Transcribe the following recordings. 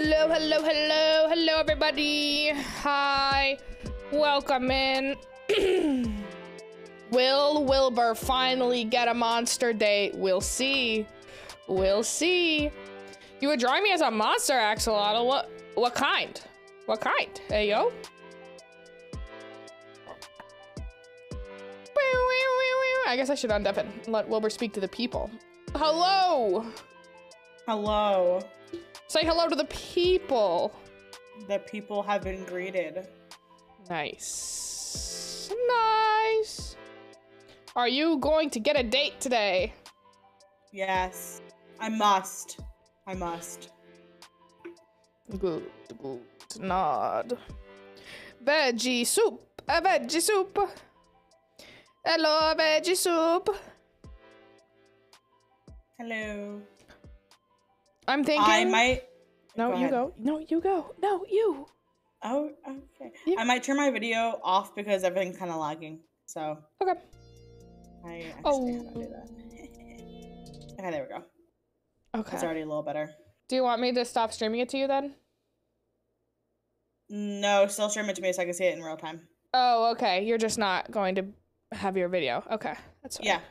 Hello, hello, hello, hello, everybody. Hi, welcome in. Will Wilbur finally get a monster date? We'll see. We'll see. You were drawing me as a monster, Axolotl. What kind? What kind? Hey, yo. I guess I should undeafen and let Wilbur speak to the people. Hello. Hello. Say hello to the people. The people have been greeted. Nice. Nice. Are you going to get a date today? Yes. I must. I must. Good, good. Nod. Veggie soup. A veggie soup. Hello, veggie soup. Hello. I'm thinking. I might. No, you go. No, you go. No, you. Oh, okay. You. I might turn my video off because everything's kind of lagging. So. Okay. I actually how to do that. Okay, there we go. Okay. It's already a little better. Do you want me to stop streaming it to you then? No, still stream it to me so I can see it in real time. Oh, okay. You're just not going to have your video. Okay, that's fine. Yeah.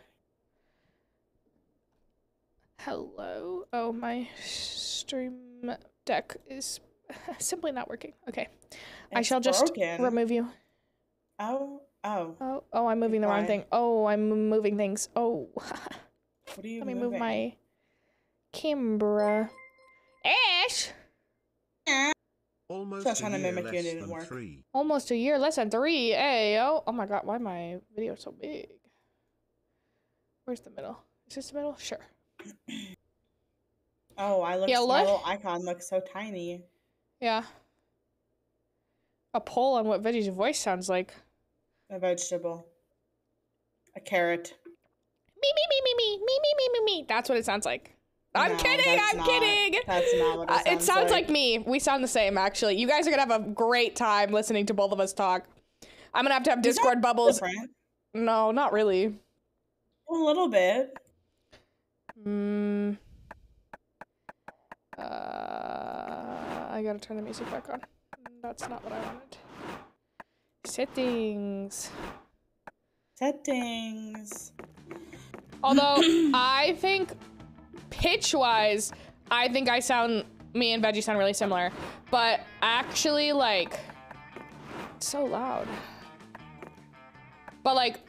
Hello. Oh, my stream deck is simply not working. Okay. I shall just remove you. Oh. Oh, I'm moving the wrong thing. Oh, I'm moving things. Oh. What are you Let me moving? move my camera. Ash! Almost Still trying to a year mimic you and it less didn't than work. 3. Almost a year, less than 3. Hey, oh my god, why my video so big? Where's the middle? Is this the middle? Sure. Oh, my little icon looks so tiny. Yeah. A poll on what Veggie's voice sounds like. A vegetable. A carrot. Me. That's what it sounds like. I'm kidding. That's not what it sounds like me. We sound the same, actually. You guys are gonna have a great time listening to both of us talk. I'm gonna have Discord bubbles. Different? No, not really. A little bit. I gotta turn the music back on. That's not what I wanted. Settings. Although, I think, pitch-wise, I think me and Veggie sound really similar. But actually, like, it's so loud. But like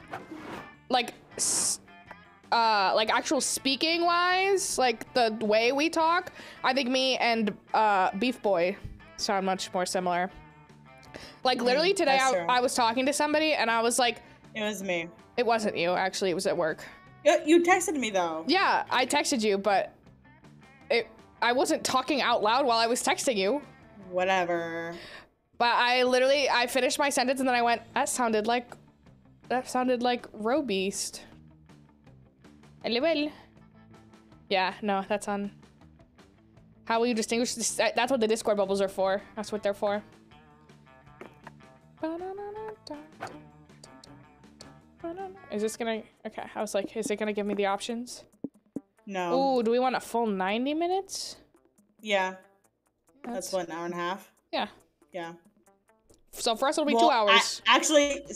actual speaking-wise, like the way we talk, I think me and Beef Boy sound much more similar. Like literally today, I was talking to somebody and I was like, it was me. It wasn't you, actually. It was at work. You texted me though. Yeah, I texted you, but I wasn't talking out loud while I was texting you. Whatever. But I finished my sentence and then I went, that sounded like Robeast. Hello. Yeah, no, that's on. How will you distinguish this? That's what the Discord bubbles are for. That's what they're for. Is this gonna, okay, I was like, is it gonna give me the options? No. Ooh, do we want a full 90 minutes? Yeah. That's what, an hour and a half? Yeah. Yeah. So for us, it'll be 2 hours. Actually,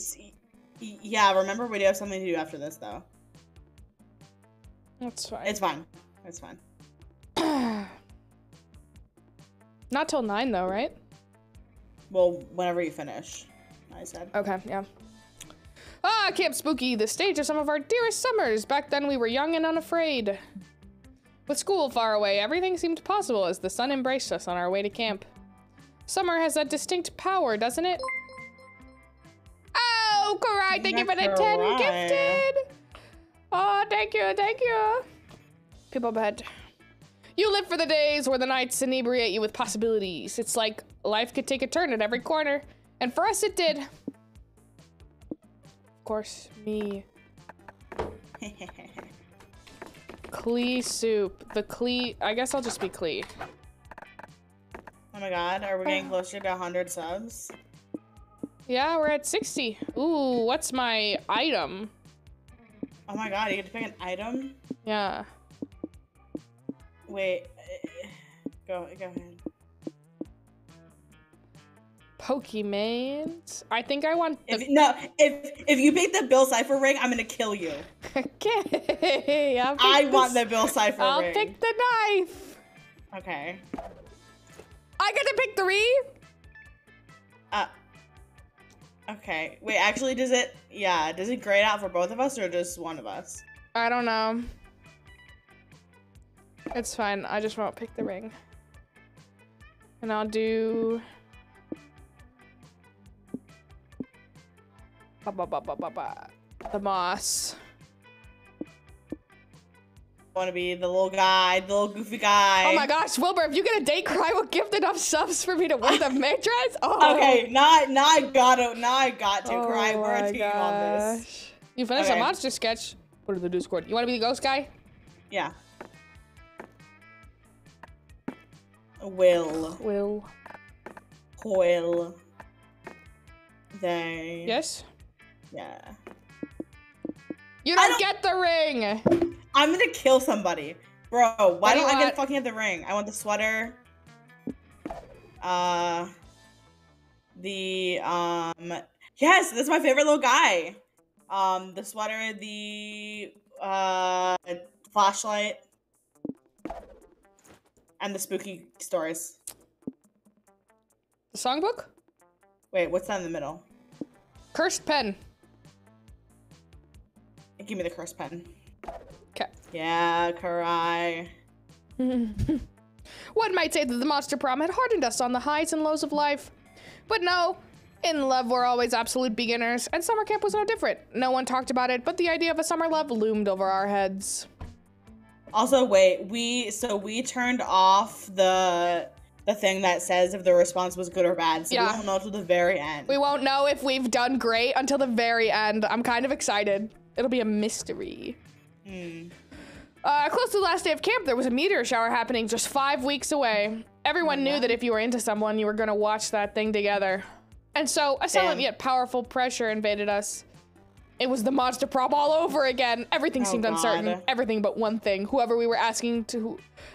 yeah, remember we do have something to do after this, though. That's fine. It's fine. It's fine. Not till 9, though, right? Well, whenever you finish, I said. Okay, yeah. Ah, Camp Spooky, the stage of some of our dearest summers. Back then, we were young and unafraid. With school far away, everything seemed possible as the sun embraced us on our way to camp. Summer has a distinct power, doesn't it? Oh, Karai, thank you for the 10 gifted. Oh, thank you. People bed. You live for the days where the nights inebriate you with possibilities. It's like life could take a turn at every corner. And for us, it did. Of course, me. Klee soup. The Klee. I guess I'll just be Klee. Oh my god, are we getting closer to 100 subs? Yeah, we're at 60. Ooh, what's my item? Oh my god, you get to pick an item? Yeah. Wait. Go ahead. Pokemans. I think I want the... If you pick the Bill Cipher ring, I'm gonna kill you. Okay, I want the Bill Cipher ring. I'll pick the knife. Okay. I get to pick 3? Okay. Wait, actually, does it grade out for both of us or just one of us? I don't know. It's fine. I just won't pick the ring. And I'll do... the moss. I want to be the little guy, the little goofy guy. Oh my gosh, Wilbur, if you get a date cry, will gift enough subs for me to win the mattress? Oh. Okay, now I got to Oh cry. We're a team on this. gosh. You finished a monster sketch. Put it in the Discord. You want to be the ghost guy? Yeah. Will. They. Yes? Yeah. You don't get the ring! I'm gonna kill somebody. Bro, why do you don't I want? get fucking the ring? I want the sweater. Yes, this is my favorite little guy. The sweater, the flashlight, and the spooky stories. The songbook? Wait, what's that in the middle? Cursed pen. Give me the cursed pen. Okay. Yeah, Karai. One might say that the monster prom had hardened us on the highs and lows of life. But no, in love we're always absolute beginners, and summer camp was no different. No one talked about it, but the idea of a summer love loomed over our heads. Also, wait, we turned off the thing that says if the response was good or bad, so we won't know till the very end. We won't know if we've done great until the very end. I'm kind of excited. It'll be a mystery. Close to the last day of camp, there was a meteor shower happening just 5 weeks away. Everyone knew that if you were into someone, you were gonna watch that thing together. And so, a silent yet powerful pressure invaded us. It was the monster prom all over again. Everything seemed uncertain. Everything but one thing. Whoever we were asking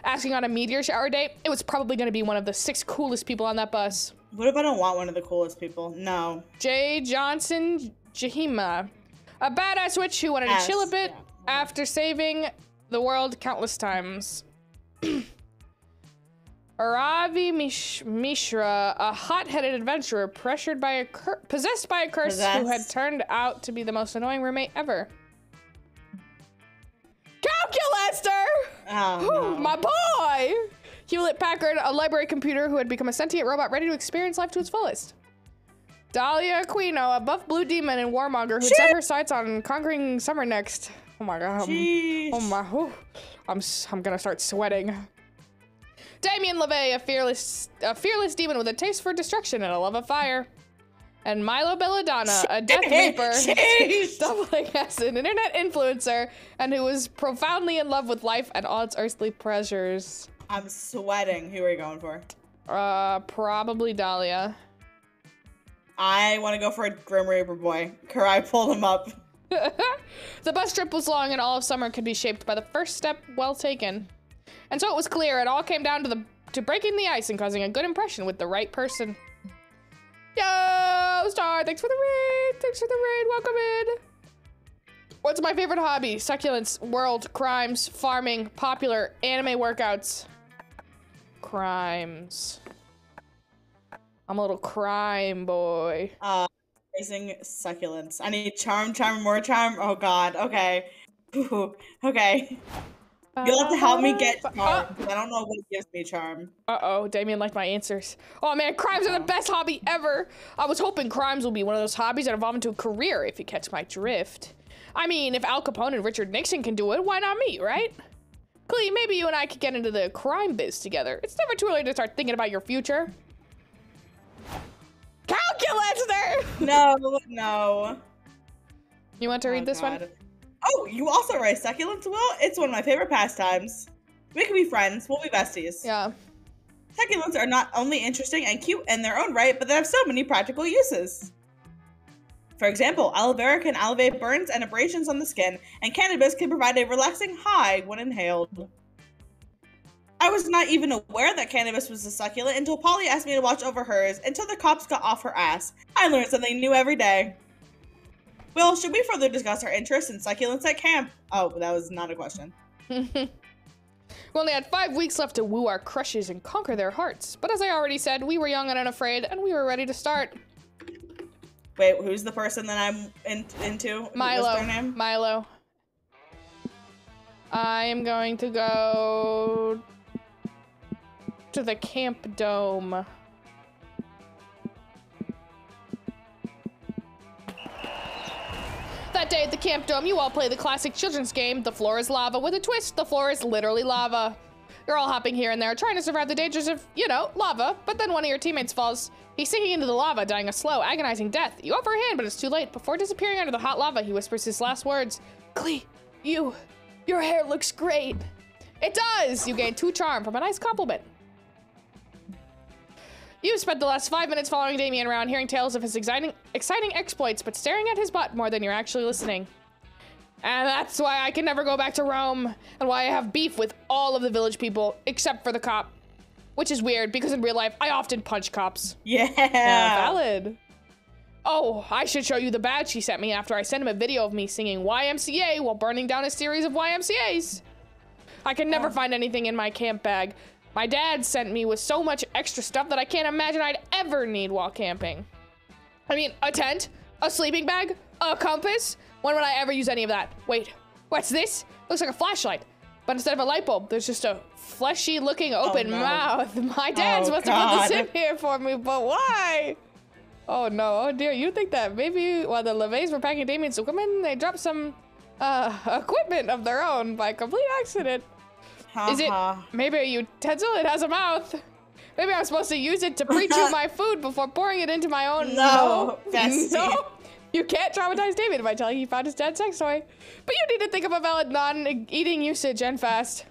on a meteor shower date, it was probably gonna be one of the 6 coolest people on that bus. What if I don't want one of the coolest people? No. Jay Johnson Jahima. A badass witch who wanted to chill a bit after saving the world countless times. Aravi Mishra, a hot-headed adventurer possessed by a curse who had turned out to be the most annoying roommate ever. Calculaster! Oh, no. My boy! Hewlett Packard, a library computer who had become a sentient robot ready to experience life to its fullest. Dahlia Aquino, a buff blue demon and warmonger who set her sights on conquering summer next. Oh my god. Oh my. Whew. I'm gonna start sweating. Damien LeVay, a fearless demon with a taste for destruction and a love of fire. And Milo Belladonna, a death vapor, doubling as an internet influencer, and who was profoundly in love with life and all its earthly pleasures. I'm sweating. Who are you going for? Probably Dahlia. I want to go for a Grim Reaper boy. Karai pulled him up. The bus trip was long and all of summer could be shaped by the first step well taken. And so it was clear it all came down to breaking the ice and causing a good impression with the right person. Yo, Star, thanks for the raid. Thanks for the raid. Welcome in. What's my favorite hobby? Succulents, world, crimes, farming, popular, anime workouts. Crimes. I'm a little crime boy. Raising succulents. I need charm, more charm. Oh god, okay. Ooh, okay. You'll have to help me get charm, because I don't know what gives me charm. Uh-oh, Damien liked my answers. Oh man, crimes are the best hobby ever! I was hoping crimes will be one of those hobbies that evolve into a career, if you catch my drift. I mean, if Al Capone and Richard Nixon can do it, why not me, right? Clee, maybe you and I could get into the crime biz together. It's never too early to start thinking about your future. Calculator! No. You want to read this one? Oh, you also raise succulents, Will? It's one of my favorite pastimes. We can be friends. We'll be besties. Yeah. Succulents are not only interesting and cute in their own right, but they have so many practical uses. For example, aloe vera can alleviate burns and abrasions on the skin, and cannabis can provide a relaxing high when inhaled. I was not even aware that cannabis was a succulent until Polly asked me to watch over hers until the cops got off her ass. I learned something new every day. Well, should we further discuss our interest in succulents at camp? Oh, that was not a question. We only had 5 weeks left to woo our crushes and conquer their hearts. But as I already said, we were young and unafraid, and we were ready to start. Wait, who's the person that I'm into? Milo. What's their name? Milo. I am going to go to the camp dome. That day at the camp dome, you all play the classic children's game, The Floor is Lava, with a twist. The floor is literally lava. You're all hopping here and there, trying to survive the dangers of, you know, lava, but then one of your teammates falls. He's sinking into the lava, dying a slow, agonizing death. You offer a hand, but it's too late. Before disappearing under the hot lava, he whispers his last words. Klee, your hair looks great. It does! You gain 2 charm from a nice compliment. You've spent the last 5 minutes following Damien around, hearing tales of his exciting exploits, but staring at his butt more than you're actually listening. And that's why I can never go back to Rome, and why I have beef with all of the village people, except for the cop. Which is weird, because in real life, I often punch cops. Yeah. Valid. Oh, I should show you the badge he sent me after I sent him a video of me singing YMCA while burning down a series of YMCAs. I can never find anything in my camp bag. My dad sent me with so much extra stuff that I can't imagine I'd ever need while camping. I mean, a tent, a sleeping bag, a compass. When would I ever use any of that? Wait, what's this? Looks like a flashlight. But instead of a light bulb, there's just a fleshy looking open mouth. My dad's must have put this in here for me, but why? Oh no, oh dear, you think that maybe while the LeVays were packing Damien's equipment, they dropped some equipment of their own by complete accident. Is it maybe a utensil? It has a mouth. Maybe I'm supposed to use it to pre-chew my food before pouring it into my own. No. No. You can't traumatize David by telling he found his dad's sex toy. But you need to think of a valid non-eating usage and fast.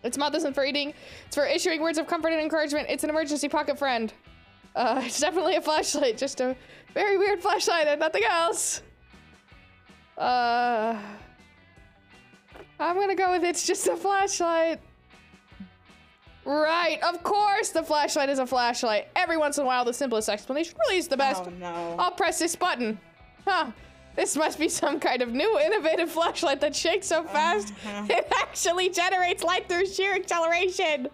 Its mouth isn't for eating. It's for issuing words of comfort and encouragement. It's an emergency pocket friend. It's definitely a flashlight. Just a very weird flashlight and nothing else. I'm gonna go with it's just a flashlight. Right, of course the flashlight is a flashlight. Every once in a while, the simplest explanation really is the best. Oh no. I'll press this button. Huh. This must be some kind of new innovative flashlight that shakes so fast, it actually generates light through sheer acceleration.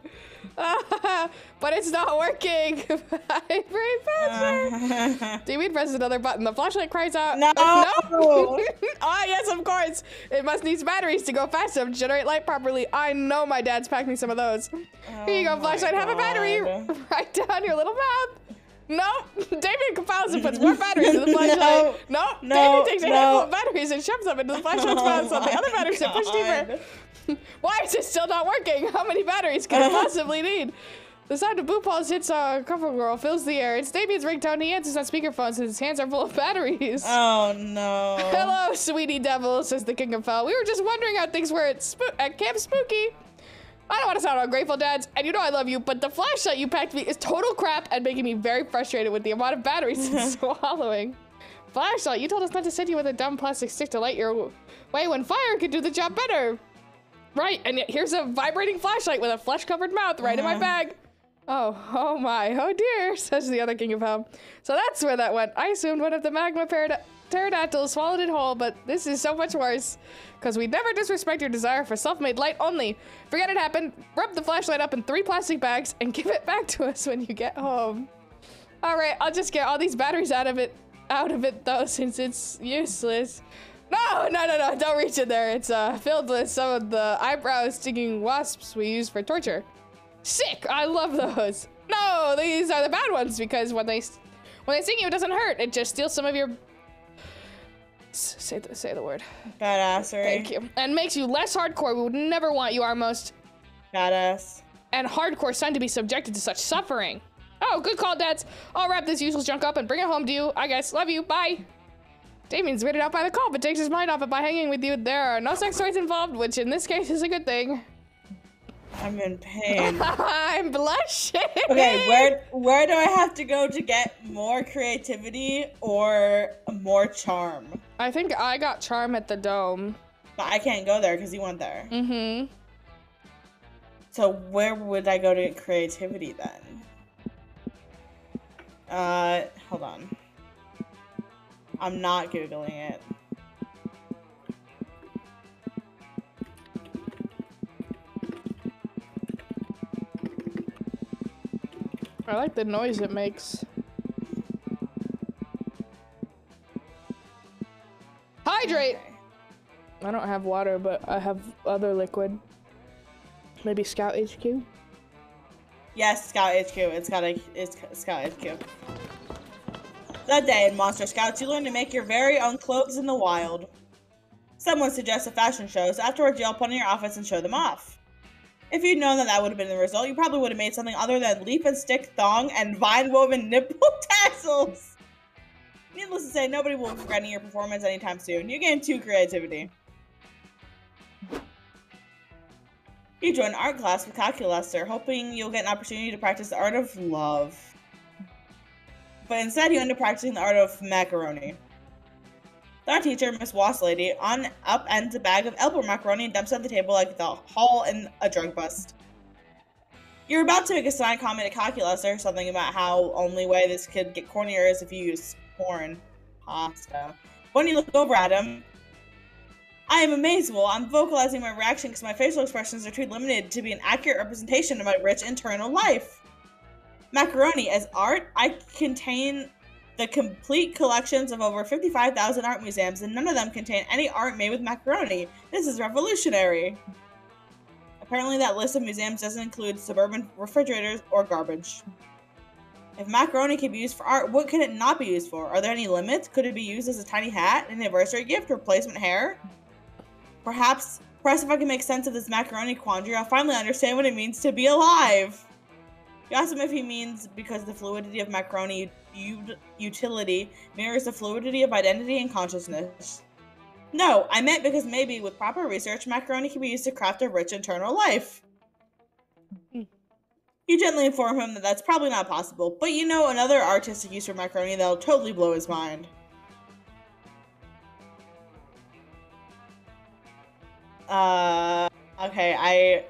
But it's not working. Vibrate faster. Damien presses another button. The flashlight cries out. No. No. Ah, yes, of course. It must need batteries to go faster to generate light properly. I know my dad's packed me some of those. Here you go, flashlight. Have a battery right down your little mouth. Nope. Damien compiles and puts more batteries in the flashlight. Nope. Damien takes a handful of batteries and shoves them into the flashlight's mouth so the other batteries are pushed deeper. Why is it still not working? How many batteries could it possibly need? The sound of Boo Paul's hits Comfort Girl fills the air. It's Damien's ringtone. He answers on speakerphone since his hands are full of batteries. Oh no. Hello, sweetie devil, says the King of Fel. We were just wondering how things were at Camp Spooky. I don't want to sound ungrateful, dads, and you know I love you, but the flashlight you packed me is total crap and making me very frustrated with the amount of batteries it's swallowing. Flashlight, you told us not to send you with a dumb plastic stick to light your way when fire could do the job better. Right, and yet here's a vibrating flashlight with a flesh-covered mouth right in my bag. Oh my, oh dear, says the other King of Hell. So that's where that went. I assumed one of the magma pterodactyls swallowed it whole, but this is so much worse. Because we never disrespect your desire for self-made light only. Forget it happened, rub the flashlight up in 3 plastic bags, and give it back to us when you get home. Alright, I'll just get all these batteries out of it though, since it's useless. No, don't reach in there. It's filled with some of the eyebrow-stinging wasps we use for torture. Sick, I love those. No, these are the bad ones because when they sting you, it doesn't hurt. It just steals some of your... Say the word. Badassery. Thank you. And makes you less hardcore. We would never want you our most... Badass. And hardcore son to be subjected to such suffering. Oh, good call, dads. I'll wrap this useless junk up and bring it home to you. I guess. Love you. Bye. Damien's weirded out by the call, but takes his mind off it by hanging with you. There are no sex toys involved, which in this case is a good thing. I'm in pain. I'm blushing. Okay, where do I have to go to get more creativity or more charm? I think I got charm at the dome. But I can't go there because you went there. Mm-hmm. So where would I go to get creativity then? Hold on. I'm not Googling it. I like the noise it makes. Hydrate! Okay. I don't have water, but I have other liquid. Maybe Scout HQ? Yes, Scout HQ. It's Scout HQ. That day in Monster Scouts, you learn to make your very own clothes in the wild. Someone suggested fashion shows. Afterwards, you all put on your outfits and show them off. If you'd known that that would have been the result, you probably would have made something other than leaf and stick thong and vine-woven nipple tassels. Needless to say, nobody will be regretting your performance anytime soon. You gain 2 creativity. You join art class with Calculaster, hoping you'll get an opportunity to practice the art of love. But instead, you end up practicing the art of macaroni. The art teacher, Miss Wasslady, upends a bag of elbow macaroni and dumps it on the table like the hull in a drug bust. You're about to make a snide comment at Calculaster, something about how only way this could get cornier is if you use corn pasta. When you look over at him, I am amazed. Well, I'm vocalizing my reaction because my facial expressions are too limited to be an accurate representation of my rich internal life. Macaroni as art, I contain the complete collections of over 55,000 art museums, and none of them contain any art made with macaroni. This is revolutionary. Apparently that list of museums doesn't include suburban refrigerators or garbage. If macaroni can be used for art, what can it not be used for? Are there any limits? Could it be used as a tiny hat, an anniversary gift, replacement hair? Perhaps if I can make sense of this macaroni quandary, I'll finally understand what it means to be alive. You ask him if he means because the fluidity of macaroni utility mirrors the fluidity of identity and consciousness. No, I meant because maybe with proper research, macaroni can be used to craft a rich internal life. You gently inform him that that's probably not possible, but you know another artistic use for macaroni that'll totally blow his mind. Okay,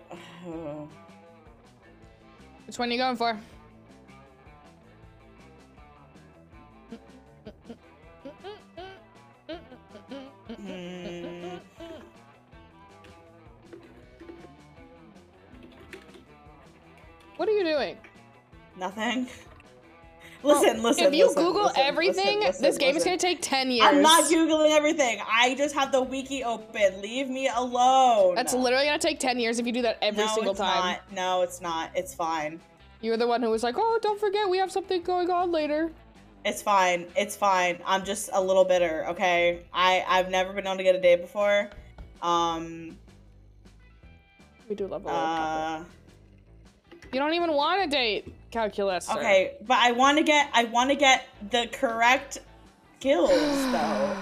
Which one are you going for? What are you doing? Nothing. Listen. If you Google everything, this game is gonna take 10 years. I'm not Googling everything. I just have the wiki open. Leave me alone. That's literally gonna take 10 years if you do that every single time. No, it's not. It's fine. You're the one who was like, oh, don't forget we have something going on later. It's fine. It's fine. I'm just a little bitter, okay? I've never been able to get a date before. We do love a little couple. You don't even want a date, Calculus. Okay, but I want to get the correct skills though.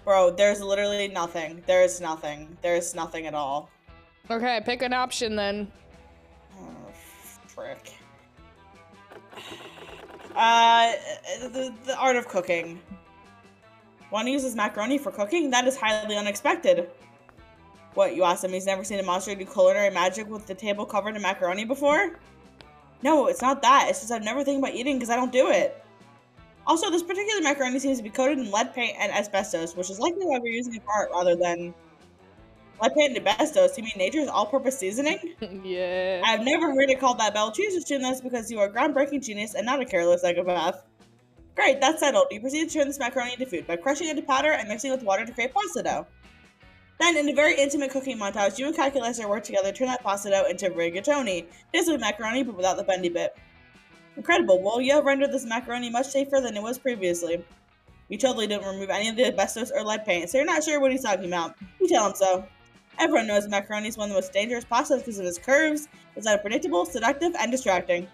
Bro, there's literally nothing. There's nothing. There's nothing at all. Okay, pick an option then. Oh, frick. The art of cooking. One uses macaroni for cooking? That is highly unexpected. What, you asked him? He's never seen a monster do culinary magic with the table covered in macaroni before? No, it's not that. It's just I've never think about eating because I don't do it. Also, this particular macaroni seems to be coated in lead paint and asbestos, which is likely why we're using it for art rather than lead paint and asbestos. You mean nature's all-purpose seasoning? Yeah. I've never heard it called that, but I'll choose to assume that's because you are a groundbreaking genius and not a careless psychopath. Great, that's settled. You proceed to turn this macaroni into food by crushing it into powder and mixing it with water to create pasta dough. Then, in a very intimate cooking montage, you and Calculaster work together to turn that pasta dough into rigatoni. Basically macaroni, but without the bendy bit. Incredible. Well, you have rendered this macaroni much safer than it was previously. You totally didn't remove any of the asbestos or lead paint, so you're not sure what he's talking about. You tell him so. Everyone knows macaroni is one of the most dangerous pastas because of its curves. It's unpredictable, seductive, and distracting.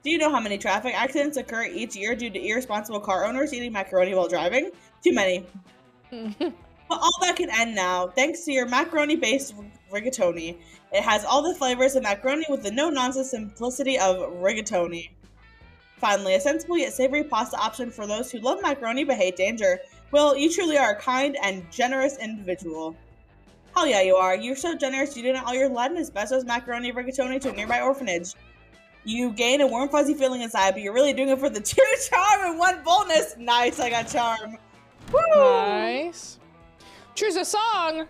Do you know how many traffic accidents occur each year due to irresponsible car owners eating macaroni while driving? Too many. But all that can end now, thanks to your macaroni-based rigatoni. It has all the flavors of macaroni with the no-nonsense simplicity of rigatoni. Finally, a sensible yet savory pasta option for those who love macaroni but hate danger. Well, you truly are a kind and generous individual. Hell yeah, you are. You're so generous you donate all your Latinus pesos, macaroni, rigatoni to a nearby orphanage. You gain a warm, fuzzy feeling inside, but you're really doing it for the 2 charm and 1 boldness. Nice, I got charm. Woo! Nice. Choose a song.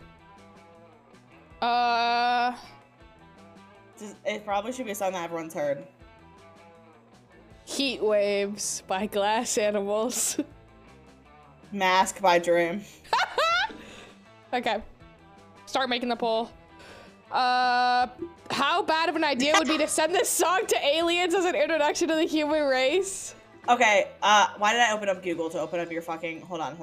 It probably should be a song that everyone's heard. Heat Waves by Glass Animals. Mask by Dream. Okay. Start making the poll. How bad of an idea would be to send this song to aliens as an introduction to the human race? Okay, why did I open up Google to open up your fucking... Hold on.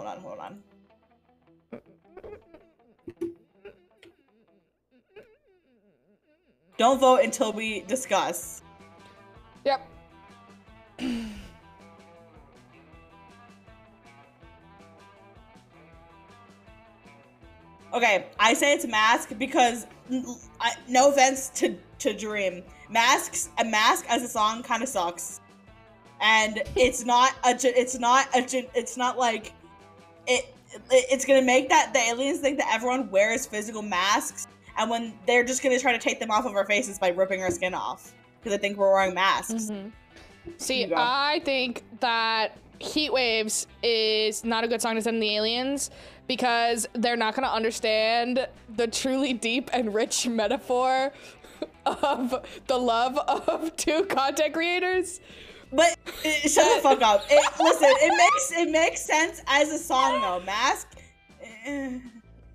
Don't vote until we discuss. Yep. Okay, I say it's Mask because, no offense to Dream, a mask as a song kind of sucks, and it's not like it's gonna make that the aliens think that everyone wears physical masks, and when they're just gonna try to take them off of our faces by ripping our skin off because they think we're wearing masks. Mm-hmm. See, I think that Heat Waves is not a good song to send the aliens because they're not going to understand the truly deep and rich metaphor of the love of 2 content creators. But shut the fuck up. Listen, it makes sense as a song though. Mask.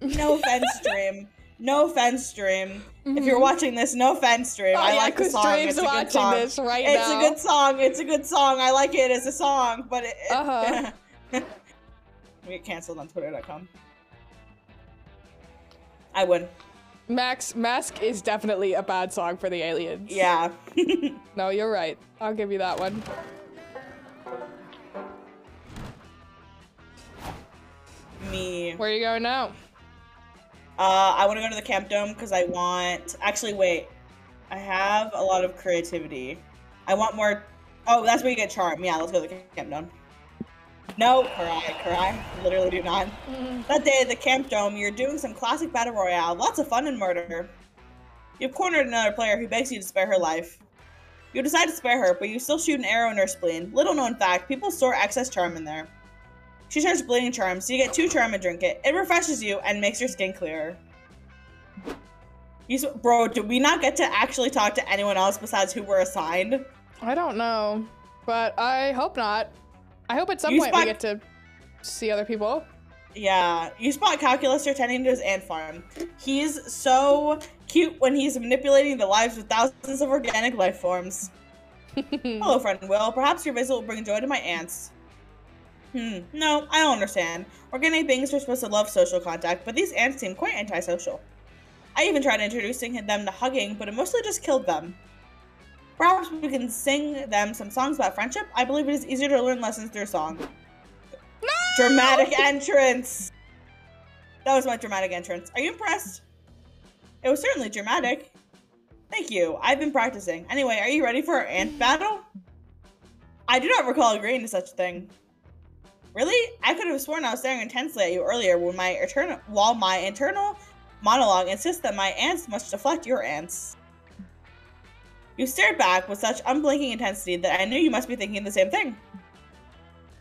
No offense, Dream. No offense, Dream. Mm-hmm. If you're watching this, no offense, Dream. I like the song. Dream's it's a good song. This right it's now. a good song. It's a good song. I like it as a song, but we get canceled on Twitter.com. I would. Mask is definitely a bad song for the aliens. Yeah. No, you're right. I'll give you that one. Me. Where are you going now? I want to go to the Camp Dome because I want... Actually, wait. I have a lot of creativity. I want more... Oh, that's where you get charm. Yeah, let's go to the Camp Dome. No, cry. Literally do not. That day at the Camp Dome, you're doing some classic battle royale. Lots of fun and murder. You've cornered another player who begs you to spare her life. You decide to spare her, but you still shoot an arrow in her spleen. Little known fact, people store excess charm in there. She starts bleeding charm, so you get 2 charm and drink it. It refreshes you and makes your skin clearer. Bro, did we not get to actually talk to anyone else besides who we're assigned? I don't know, but I hope not. I hope at some point we get to see other people. Yeah, you spot Calculuster tending to his ant farm. He's so cute when he's manipulating the lives of thousands of organic life forms. Hello, friend Will. Perhaps your visit will bring joy to my ants. No, I don't understand. Organic beings are supposed to love social contact, but these ants seem quite antisocial. I even tried introducing them to hugging, but it mostly just killed them. Perhaps we can sing them some songs about friendship? I believe it is easier to learn lessons through song. No! Dramatic entrance! That was my dramatic entrance. Are you impressed? It was certainly dramatic. Thank you. I've been practicing. Anyway, are you ready for our ant battle? I do not recall agreeing to such a thing. Really? I could have sworn I was staring intensely at you earlier while my internal monologue insists that my ants must deflect your ants. You stared back with such unblinking intensity that I knew you must be thinking the same thing.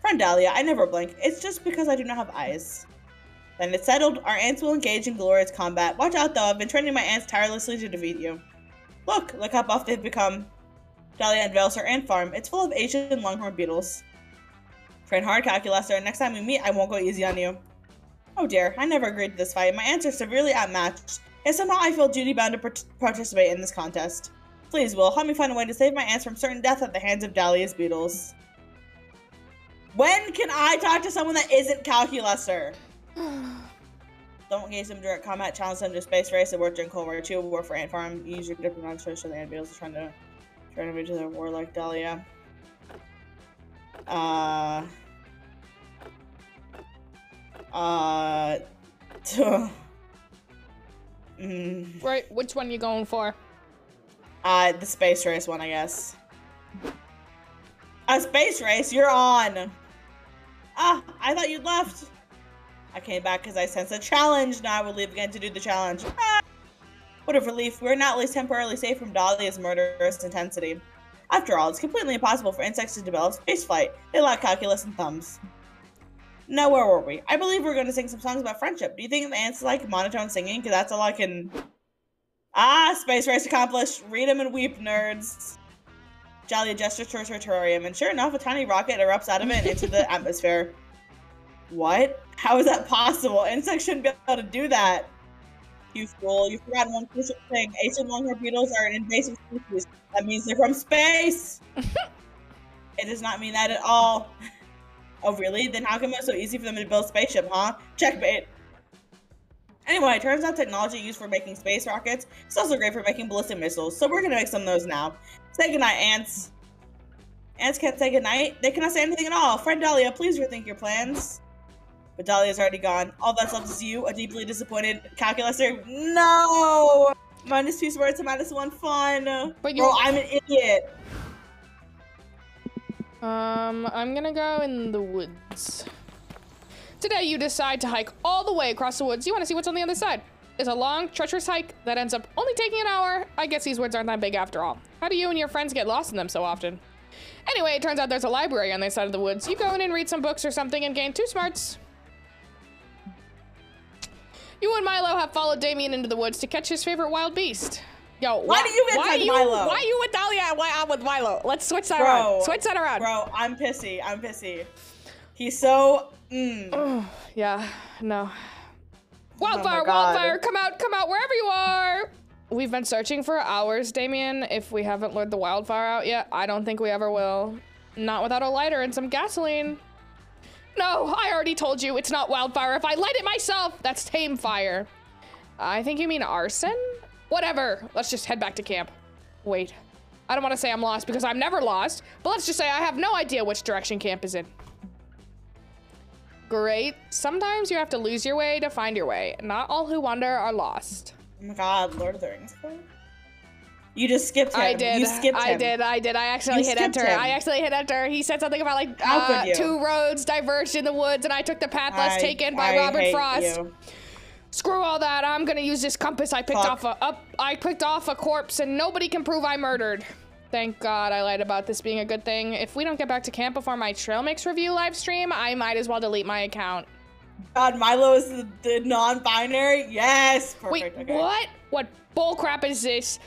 Friend Dahlia, I never blink. It's just because I do not have eyes. Then it's settled. Our ants will engage in glorious combat. Watch out though, I've been training my ants tirelessly to defeat you. Look how buff they've become. Dahlia unveils her ant farm. It's full of Asian longhorn beetles. Train hard, Calculuster. Next time we meet, I won't go easy on you. Oh dear, I never agreed to this fight. My ants are severely outmatched, and somehow I feel duty-bound to participate in this contest. Please, Will, help me find a way to save my ants from certain death at the hands of Dahlia's beetles. When can I talk to someone that isn't Calculuster? Don't engage them in direct combat, challenge them to space race, and work during Cold War II, war for ant farm. Use your diplomatic choice so the ant beetles are trying to reach their war like Dahlia. Right, which one you going for? The space race one, I guess. A space race? You're on! Ah, I thought you'd left. I came back because I sensed a challenge. Now I will leave again to do the challenge. Ah! What a relief. We're now at least temporarily safe from Dahlia's murderous intensity. After all, it's completely impossible for insects to develop spaceflight. They lack calculus and thumbs. Now, where were we? I believe we're going to sing some songs about friendship. Do you think the ants like monotone singing? Because that's all I can... Ah, space race accomplished. Read 'em and weep, nerds. Dahlia gestures towards her terrarium, and sure enough, a tiny rocket erupts out of it into the atmosphere. What? How is that possible? Insects shouldn't be able to do that. You fool, you've forgotten one crucial thing. Ancient longhorn beetles are an invasive species. That means they're from space! It does not mean that at all. Oh, really? Then how come it's so easy for them to build a spaceship, huh? Checkmate! Anyway, it turns out technology used for making space rockets is also great for making ballistic missiles, so we're gonna make some of those now. Say goodnight, ants. Ants can't say goodnight. They cannot say anything at all. Friend Dahlia, please rethink your plans. But Dahlia's already gone. All that's left is you, a deeply disappointed calculator. No! -2 smarts to -1 fun. But Bro, I'm an idiot. I'm gonna go in the woods. Today you decide to hike all the way across the woods. You want to see what's on the other side. It's a long, treacherous hike that ends up only taking an hour. I guess these woods aren't that big after all. How do you and your friends get lost in them so often? Anyway, it turns out there's a library on the side of the woods. You go in and read some books or something and gain 2 smarts. You and Milo have followed Damien into the woods to catch his favorite wild beast. Yo, why do you get Milo? Why are you with Dahlia and why I'm with Milo? Let's switch that around. Switch that around. Bro, I'm pissy. He's so... Yeah, no. Wildfire, wildfire, come out, wherever you are! We've been searching for hours, Damien. If we haven't lured the wildfire out yet, I don't think we ever will. Not without a lighter and some gasoline. No, I already told you, it's not wildfire. If I light it myself, that's tame fire. I think you mean arson? Whatever, let's just head back to camp. Wait, I don't want to say I'm lost because I'm never lost, but let's just say I have no idea which direction camp is in. Great. Sometimes you have to lose your way to find your way. Not all who wander are lost. Oh my god, Lord of the Rings. You just skipped him. I did. You skipped him. I did. I accidentally hit enter. He said something about like 2 roads diverged in the woods and I took the path less taken by Robert Frost. You. Screw all that. I'm gonna use this compass I picked off a corpse and nobody can prove I murdered. Thank God I lied about this being a good thing. If we don't get back to camp before my Trail Mix review live stream, I might as well delete my account. God, Milo is the non-binary? Yes! Perfect. Wait, okay. What bullcrap is this?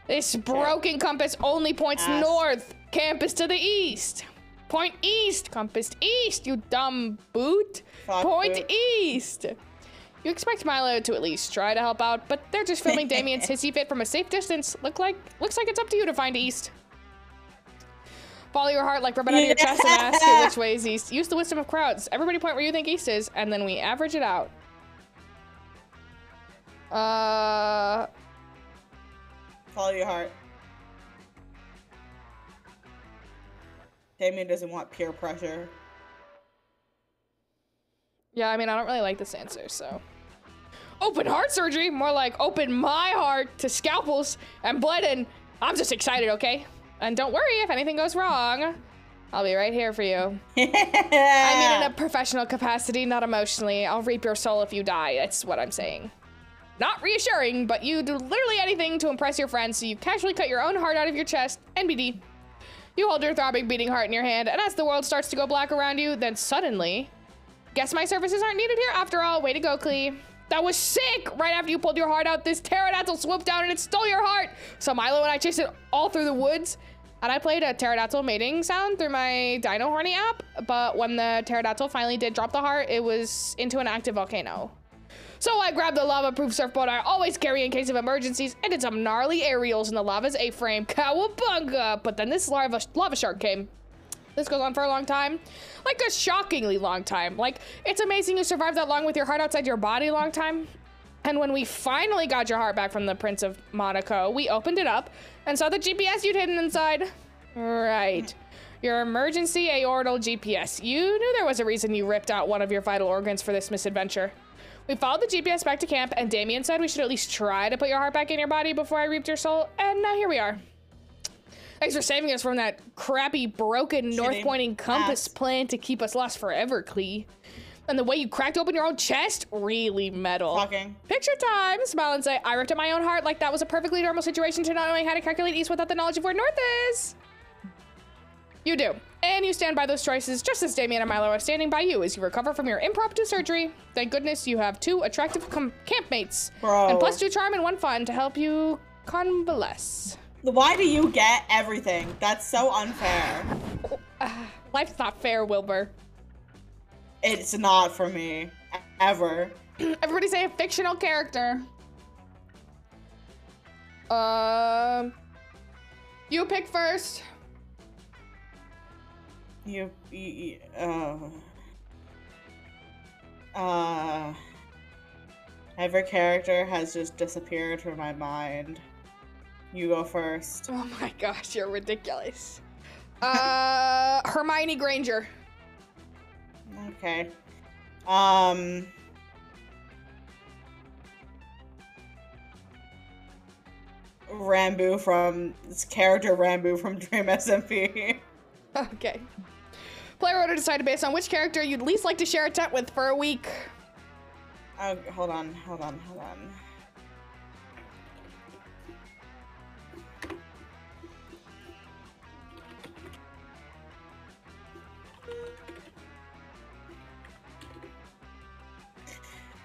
This broken compass only points north. Camp is to the east. Point east, compass east, you dumb boot. Point east. You expect Milo to at least try to help out, but they're just filming Damien's hissy fit from a safe distance. Looks like it's up to you to find east. Follow your heart like rubbing out of your chest and ask you which way is east. Use the wisdom of crowds. Everybody point where you think east is, and then we average it out. Follow your heart. Damien doesn't want peer pressure. Yeah, I mean, I don't really like this answer, so. Open heart surgery? More like open my heart to scalpels and blood, and I'm just excited, okay? And don't worry if anything goes wrong. I'll be right here for you. I mean in a professional capacity, not emotionally. I'll reap your soul if you die, that's what I'm saying. Not reassuring, but you do literally anything to impress your friends, so you casually cut your own heart out of your chest, NBD. You hold your throbbing, beating heart in your hand, and as the world starts to go black around you, then suddenly, guess my services aren't needed here after all. Way to go, Klee. That was sick! Right after you pulled your heart out, this pterodactyl swooped down and it stole your heart! So Milo and I chased it all through the woods, and I played a pterodactyl mating sound through my Dino Horny app, but when the pterodactyl finally did drop the heart, it was into an active volcano. So I grabbed the lava-proof surfboard I always carry in case of emergencies, and did some gnarly aerials in the lava's A-frame. Cowabunga! But then this lava shark came. This goes on for a long time. Like a shockingly long time. Like, it's amazing you survived that long with your heart outside your body long time. And when we finally got your heart back from the Prince of Monaco, we opened it up and saw the GPS you'd hidden inside. Right. Your emergency aortal GPS. You knew there was a reason you ripped out one of your vital organs for this misadventure. We followed the GPS back to camp, and Damien said we should at least try to put your heart back in your body before I reaped your soul, and now here we are. Thanks for saving us from that crappy, broken, north-pointing compass plan to keep us lost forever, Klee. And the way you cracked open your own chest, really metal. Fucking. Picture time, smile and say, I ripped at my own heart like that was a perfectly normal situation to not knowing how to calculate east without the knowledge of where north is. You do. And you stand by those choices just as Damien and Milo are standing by you as you recover from your impromptu surgery. Thank goodness you have 2 attractive campmates. Bro. And +2 charm and 1 fun to help you convalesce. Why do you get everything? That's so unfair. Life's not fair, Wilbur. It's not for me. Ever. Everybody say a fictional character. You pick first. Every character has just disappeared from my mind. You go first. Oh my gosh, you're ridiculous. Hermione Granger. Okay. Rambo from this character Rambo from Dream SMP. Okay. Player order decided based on which character you'd least like to share a tent with for a week. Oh, hold on.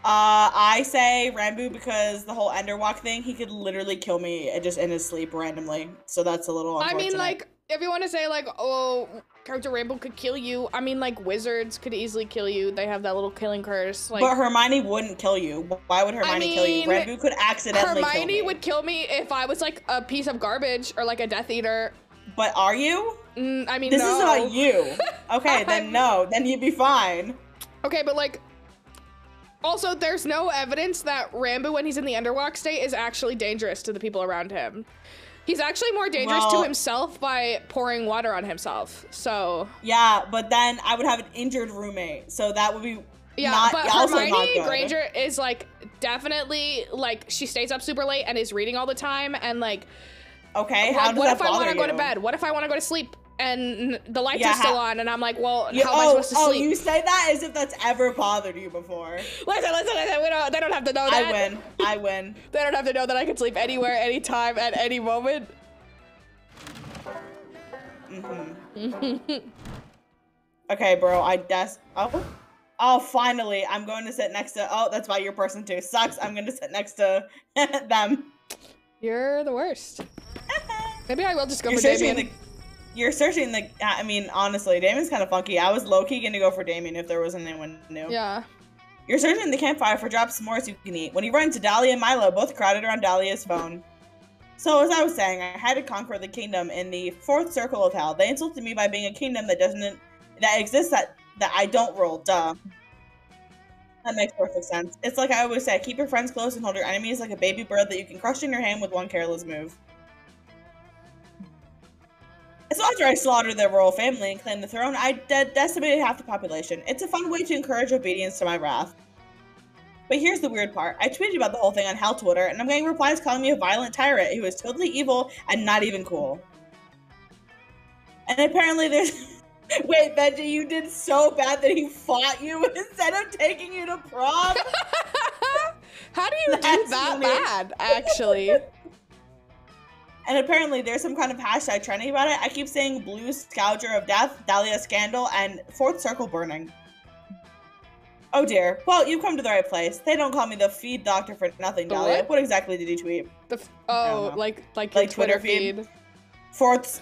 I say Rambo because the whole Enderwalk thing, he could literally kill me just in his sleep randomly. So that's a little unfortunate. I mean, like, if you want to say, like, oh, character Rambo could kill you, I mean, like, wizards could easily kill you. They have that little killing curse. Like, but Hermione wouldn't kill you. Why would Hermione kill you? Rambo could accidentally kill me. Hermione would kill me if I was, like, a piece of garbage or, like, a Death Eater. But are you? I mean, this no. is about you. Okay, then no. Then you'd be fine. Okay, but, like, also, there's no evidence that Rambo, when he's in the Enderwalk state, is actually dangerous to the people around him. He's actually more dangerous to himself by pouring water on himself, so... Yeah, but then I would have an injured roommate, so that would be but Hermione Granger is, like, definitely, like, she stays up super late and is reading all the time, and, like... Okay, how does that bother you? What if I want to go to bed? What if I want to go to sleep? And the lights are still on, and I'm like, well, how am I supposed to sleep? Oh, you say that as if that's ever bothered you before. Listen, they don't have to know that. I win. They don't have to know that I can sleep anywhere, anytime, at any moment. Okay, bro, Oh, finally, I'm going to sit next to, that's why your person too sucks. I'm going to sit next to them. You're the worst. Maybe I will just go for Damien. You're searching I mean, honestly, Damien's kind of funky. I was low-key gonna go for Damien if there wasn't anyone new. Yeah. You're searching the campfire for dropped s'mores you can eat when you run into Dahlia and Milo, both crowded around Dahlia's phone. So, as I was saying, I had to conquer the kingdom in the 4th circle of hell. They insulted me by being a kingdom that exists that I don't rule. Duh. That makes perfect sense. It's like I always say, keep your friends close and hold your enemies like a baby bird that you can crush in your hand with one careless move. So after I slaughtered their royal family and claimed the throne, I decimated half the population. It's a fun way to encourage obedience to my wrath. But here's the weird part. I tweeted about the whole thing on Hell Twitter, and I'm getting replies calling me a violent tyrant who is totally evil and not even cool. And apparently there's... Wait, Benji, you did so bad that he fought you instead of taking you to prom? How do you do that bad, actually? And apparently there's some kind of hashtag trending about it. I keep saying Blue Scouger of Death, Dahlia Scandal, and 4th Circle Burning. Oh dear. Well, you've come to the right place. They don't call me the feed doctor for nothing, Dahlia. What exactly did you tweet? Like your Twitter feed. 4th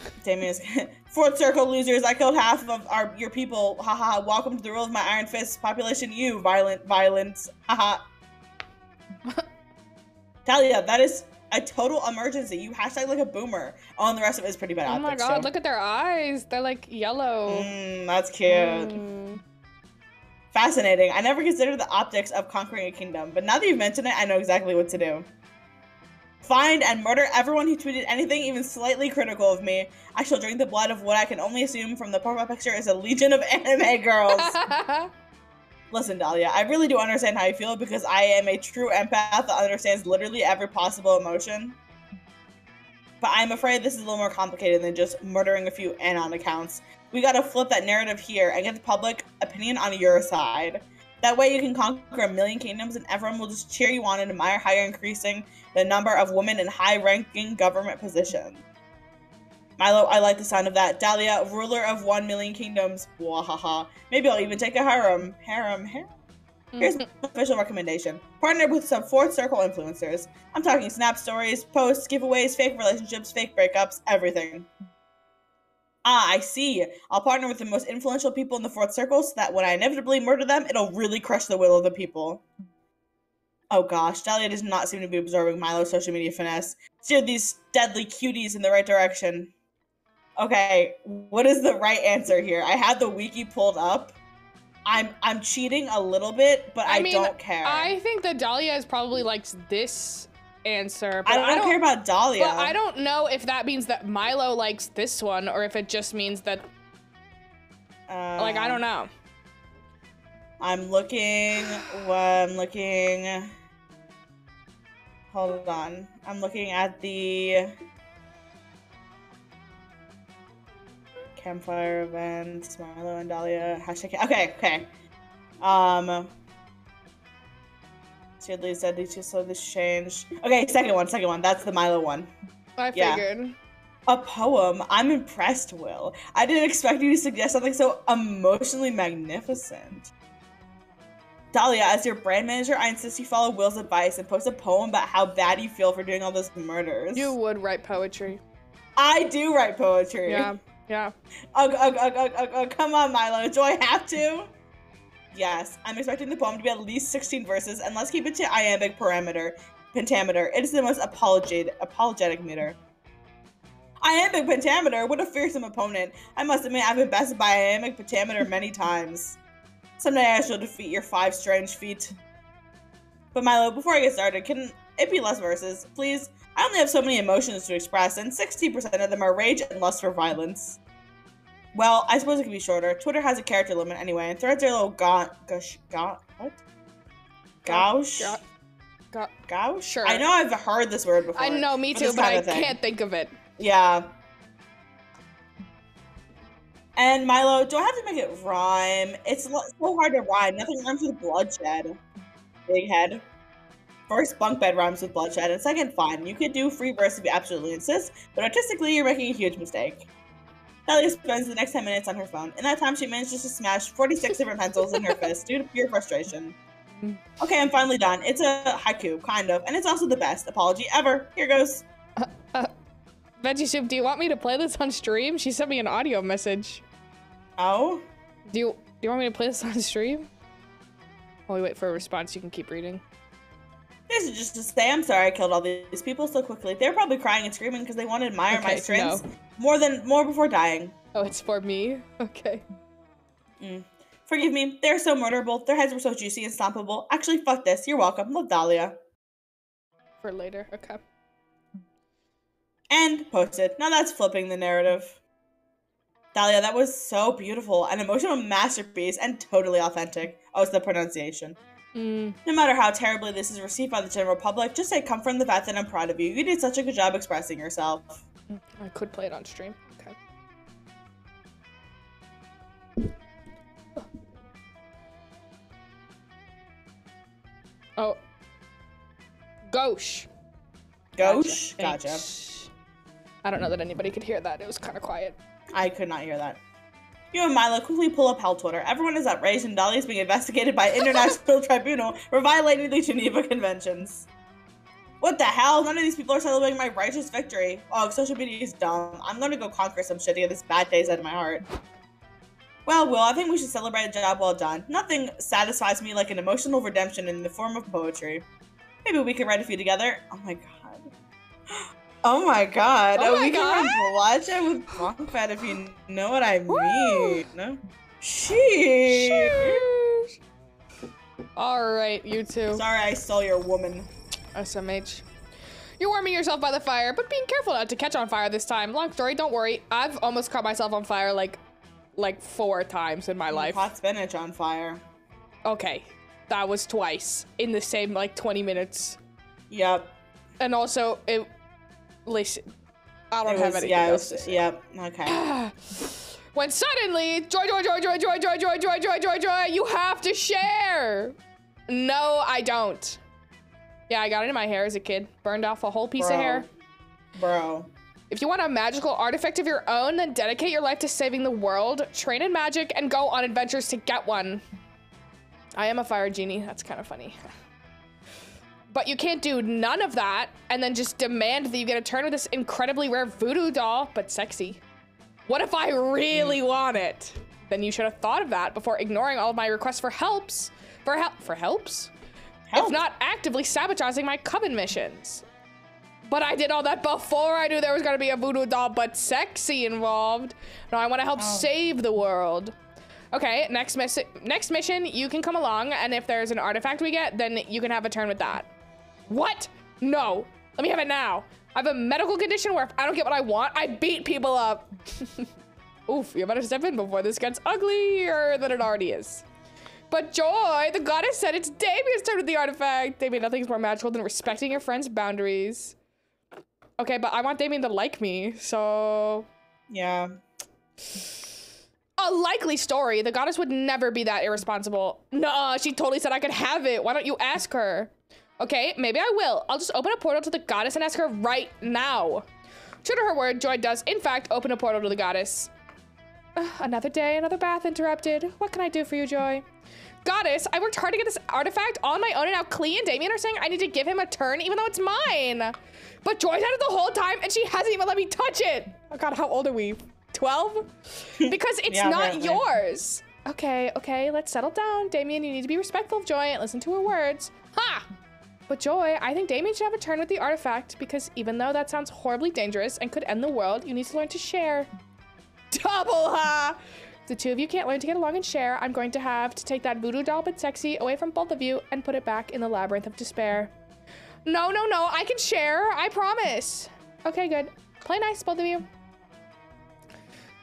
Circle losers. I killed half of your people. Haha. Welcome to the rule of my iron fist. Population you. Violence. Haha. Dahlia, that is a total emergency. You hashtag like a boomer. Oh, and the rest of it is pretty bad. Oh my god, look at their eyes. They're like yellow. That's cute. Fascinating. I never considered the optics of conquering a kingdom, but now that you've mentioned it, I know exactly what to do. Find and murder everyone who tweeted anything even slightly critical of me. I shall drink the blood of what I can only assume from the profile picture is a legion of anime girls. Listen, Dahlia, I really do understand how you feel because I am a true empath that understands literally every possible emotion. But I'm afraid this is a little more complicated than just murdering a few Anon accounts. We gotta flip that narrative here and get the public opinion on your side. That way you can conquer 1,000,000 kingdoms and everyone will just cheer you on and admire how you're increasing the number of women in high-ranking government positions. Milo, I like the sound of that. Dahlia, ruler of 1,000,000 kingdoms. Wahaha. Maybe I'll even take a harem. Here's my official recommendation. Partner with some fourth circle influencers. I'm talking snap stories, posts, giveaways, fake relationships, fake breakups, everything. Ah, I see. I'll partner with the most influential people in the fourth circle so that when I inevitably murder them, it'll really crush the will of the people. Oh gosh, Dahlia does not seem to be absorbing Milo's social media finesse. Steer these deadly cuties in the right direction. Okay, what is the right answer here? I had the wiki pulled up. I'm cheating a little bit, but I mean, don't care. I think that Dahlia is probably likes this answer. But I don't care about Dahlia. But I don't know if that means that Milo likes this one or if it just means that. Like, I don't know. I'm looking. Hold on. I'm looking at the campfire event, Milo and Dahlia, hashtag. Okay. Weirdly said they just saw this change. Okay, second one. That's the Milo one. I figured. A poem. I'm impressed, Will. I didn't expect you to suggest something so emotionally magnificent. Dahlia, as your brand manager, I insist you follow Will's advice and post a poem about how bad you feel for doing all those murders. You would write poetry. I do write poetry. Yeah. Come on, Milo. Do I have to? Yes, I'm expecting the poem to be at least 16 verses, and let's keep it to iambic pentameter. It is the most apologetic meter. Iambic pentameter? What a fearsome opponent. I must admit, I've been bested by iambic pentameter many times. Someday I shall defeat your 5 strange feet. But Milo, before I get started, can it be less verses, please? I only have so many emotions to express, and 60% of them are rage and lust for violence. Well, I suppose it could be shorter. Twitter has a character limit anyway, and threads are a little gauche? Sure. I know I've heard this word before. I know, me too, but I can't think of it. Yeah. And Milo, do I have to make it rhyme? It's so hard to rhyme. Nothing rhymes with bloodshed. Big head. First, bunk bed rhymes with bloodshed, and second, fine. You could do free verse if you absolutely insist, but artistically, you're making a huge mistake. Dahlia spends the next 10 minutes on her phone. In that time, she manages to smash 46 different pencils in her fist due to pure frustration. Okay, I'm finally done. It's a haiku, kind of, and it's also the best apology ever. Here goes. Veggie Soup, do you want me to play this on stream? She sent me an audio message. Oh? Do you want me to play this on stream? While we wait for a response, you can keep reading. This is just to say, I'm sorry I killed all these people so quickly. They were probably crying and screaming because they want to admire my strengths more before dying. Oh, it's for me? Okay. Forgive me. They're so murderable. Their heads were so juicy and stompable. Actually, fuck this. You're welcome. Love, Dahlia. For later. Okay. And posted. Now that's flipping the narrative. Dahlia, that was so beautiful. An emotional masterpiece and totally authentic. Oh, it's the pronunciation. No matter how terribly this is received by the general public, just say come from the fact that I'm proud of you. You did such a good job expressing yourself. I could play it on stream. Okay. Oh. Gauche. Gauche? Gotcha. I don't know that anybody could hear that. It was kind of quiet. I could not hear that. You and Milo quickly pull up Hell Twitter. Everyone is outraged and Dahlia is being investigated by International Tribunal for violating the Geneva Conventions. What the hell? None of these people are celebrating my righteous victory. Oh, social media is dumb. I'm gonna go conquer some shit to get this bad taste out of my heart. Well, Will, I think we should celebrate a job well done. Nothing satisfies me like an emotional redemption in the form of poetry. Maybe we could write a few together. Oh my god. Oh my god. Oh my we god. can run bloodshed with bunk bed if you know what I mean. No? Sheesh. Alright, you two. Sorry I stole your woman. SMH. You're warming yourself by the fire, but being careful not to catch on fire this time. Long story, don't worry. I've almost caught myself on fire like 4 times in my life. Hot spinach on fire. Okay. That was twice in the same 20 minutes. Yep. And also, listen, I don't have anything else to say. Yep, okay. When suddenly, joy, joy, joy, joy, joy, joy, joy, joy, joy, joy, joy, you have to share. No, I don't. Yeah, I got it in my hair as a kid. Burned off a whole piece of hair. Bro. If you want a magical artifact of your own, then dedicate your life to saving the world, train in magic, and go on adventures to get one. I am a fire genie. That's kind of funny. But you can't do none of that and then just demand that you get a turn with this incredibly rare voodoo doll, but sexy. What if I really want it? Then you should have thought of that before ignoring all of my requests for helps. For helps? Help. If not actively sabotaging my coven missions. But I did all that before I knew there was gonna be a voodoo doll but sexy involved. No, I wanna help save the world. Okay, next mission, you can come along, and if there's an artifact we get, then you can have a turn with that. What? No, let me have it now. I have a medical condition where if I don't get what I want, I beat people up. Oof, you better step in before this gets uglier than it already is. But Joy, the goddess said it's Damien's turn with the artifact. Damien, nothing's more magical than respecting your friend's boundaries. Okay, but I want Damien to like me, so... Yeah. A likely story. The goddess would never be that irresponsible. Nah, she totally said I could have it. Why don't you ask her? Okay, maybe I will. I'll just open a portal to the goddess and ask her right now. True to her word, Joy does, in fact, open a portal to the goddess. Another day, another bath interrupted. What can I do for you, Joy? Goddess, I worked hard to get this artifact on my own, and now Klee and Damien are saying I need to give him a turn even though it's mine. But Joy's had it the whole time and she hasn't even let me touch it. Oh God, how old are we? 12? Because it's Yeah, not apparently. yours. Okay, let's settle down. Damien, you need to be respectful of Joy and listen to her words. Ha! But Joy, I think Damien should have a turn with the artifact because even though that sounds horribly dangerous and could end the world, you need to learn to share. Double ha! If the two of you can't learn to get along and share, I'm going to have to take that voodoo doll but sexy away from both of you and put it back in the labyrinth of despair. No, I can share, I promise. Okay, good. Play nice, both of you.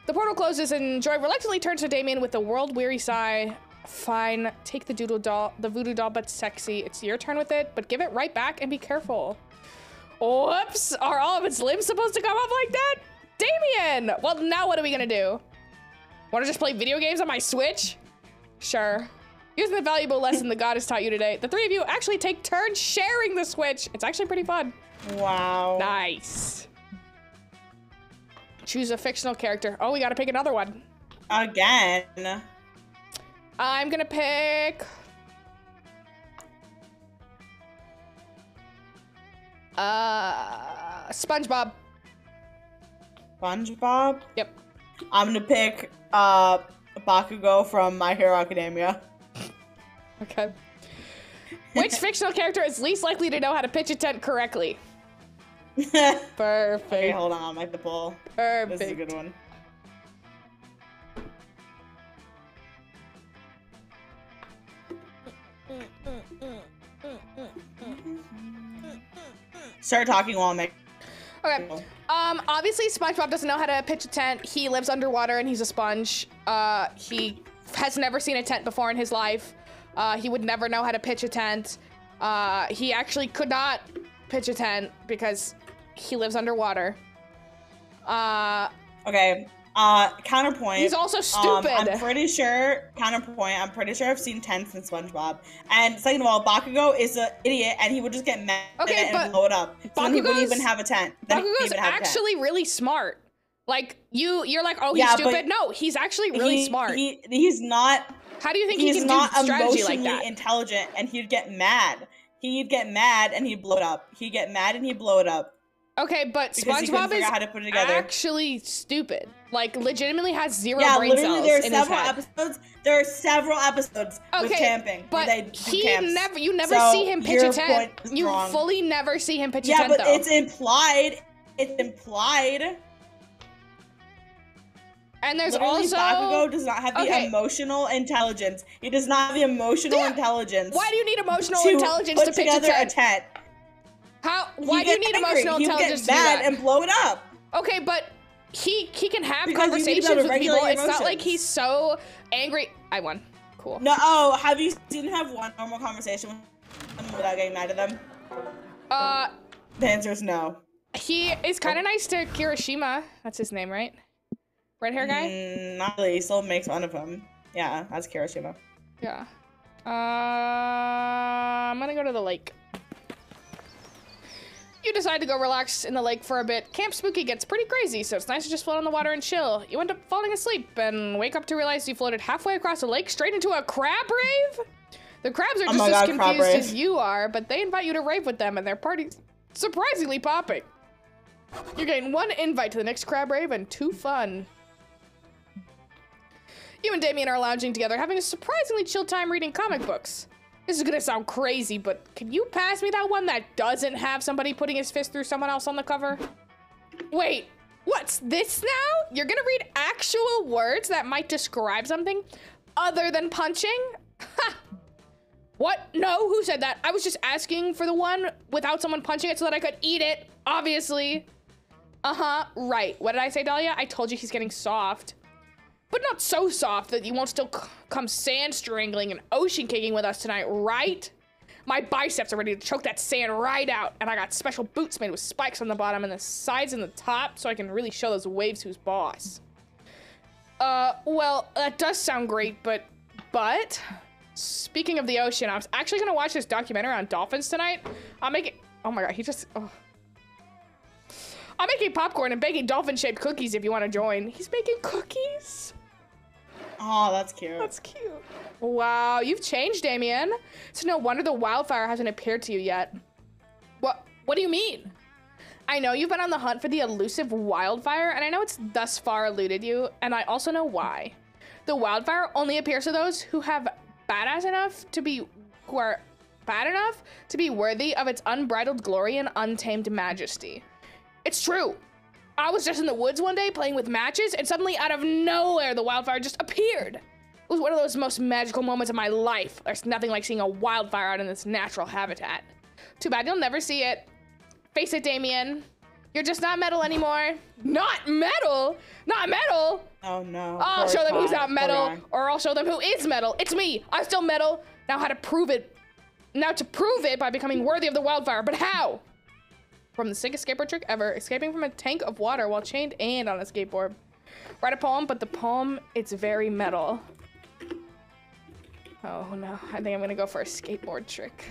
The portal closes and Joy reluctantly turns to Damien with a world-weary sigh. Fine, take the voodoo doll, but sexy. It's your turn with it, but give it right back and be careful. Whoops, are all of its limbs supposed to come off like that? Damien! Well, now what are we gonna do? Wanna just play video games on my Switch? Sure. Using the valuable lesson the goddess taught you today, the three of you actually take turns sharing the Switch. It's actually pretty fun. Wow. Nice. Choose a fictional character. Oh, we gotta pick another one. Again. I'm gonna pick... SpongeBob. SpongeBob? Yep. I'm gonna pick Bakugo from My Hero Academia. Okay. Which fictional character is least likely to know how to pitch a tent correctly? Perfect. Okay, hold on, I'll make the poll. Perfect. This is a good one. Start talking while I make. Okay. Obviously SpongeBob doesn't know how to pitch a tent. He lives underwater and he's a sponge. He has never seen a tent before in his life. He would never know how to pitch a tent. He actually could not pitch a tent because he lives underwater. Okay. Counterpoint. He's also stupid. I'm pretty sure. Counterpoint. I'm pretty sure I've seen tents in SpongeBob. And second of all, Bakugo is an idiot, and he would just get mad and blow it up. So then he wouldn't even have a tent. Bakugo's actually really smart. Like you're like, oh, he's stupid. No, he's actually really smart. He's not. How do you think he can not do strategy like that? emotionally intelligent, and he'd get mad. He'd get mad and he'd blow it up. He'd get mad and he'd blow it up. Okay, but Because he couldn't SpongeBob figure is out how to put it together. actually stupid. Like, legitimately has zero Yeah, brain literally, cells there are in his several head. episodes. There are several episodes with camping but where they do camps. you never So see him pitch a your tent. point is You wrong. fully never see him pitch a Yeah, tent, but though. it's implied. It's implied. And there's Literally, also Bakugo does not have the emotional intelligence. He does not have the emotional intelligence. Why do you need emotional intelligence to put pitch together a tent? Why do you need emotional intelligence to do mad that? and blow it up? Okay, but he can have Because you need to conversations be able to with regulate people. It's not like emotions. he's so angry. I won. Cool. No. Oh, have you seen him have one normal conversation with them without getting mad at them? The answer is no. He is kind of nice to Kirishima. That's his name, right? Red hair guy? Not really. He still makes fun of him. Yeah, that's Kirishima. Yeah. I'm gonna go to the lake. You decide to go relax in the lake for a bit. Camp Spooky gets pretty crazy, so it's nice to just float on the water and chill. You end up falling asleep and wake up to realize you floated halfway across the lake straight into a crab rave? The crabs are just as confused as you are, but they invite you to rave with them and their party's surprisingly popping. You're getting 1 invite to the next crab rave and 2 fun. You and Damien are lounging together, having a surprisingly chill time reading comic books. This is gonna sound crazy, but can you pass me that one that doesn't have somebody putting his fist through someone else on the cover? Wait, what's this now? You're gonna read actual words that might describe something other than punching? Ha! What? No, who said that? I was just asking for the one without someone punching it so that I could eat it, obviously. Right. What did I say, Dahlia? I told you he's getting soft. But not so soft that you won't still come sand strangling and ocean kicking with us tonight, right? My biceps are ready to choke that sand right out, and I got special boots made with spikes on the bottom and the sides and the top so I can really show those waves who's boss. Well, that does sound great, but speaking of the ocean, I was actually gonna watch this documentary on dolphins tonight. I'm making, oh my god, I'm making popcorn and baking dolphin-shaped cookies if you want to join. He's making cookies? Oh, that's cute. That's cute. Wow, you've changed, Damien. So no wonder the wildfire hasn't appeared to you yet. What do you mean? I know you've been on the hunt for the elusive wildfire, and I know it's thus far eluded you, and I also know why. The wildfire only appears to those who are bad enough to be worthy of its unbridled glory and untamed majesty. It's true. I was just in the woods one day playing with matches, and suddenly out of nowhere, the wildfire just appeared. It was one of those most magical moments of my life. There's nothing like seeing a wildfire out in this natural habitat. Too bad you'll never see it. Face it, Damien. You're just not metal anymore. Not metal? Not metal? Oh no. I'll show them who's not metal, or I'll show them who is metal. It's me. I'm still metal. Now to prove it by becoming worthy of the wildfire. But how? From the sickest skateboard trick ever, escaping from a tank of water while chained and on a skateboard. Write a poem, but the poem, it's very metal. Oh no, I think I'm gonna go for a skateboard trick.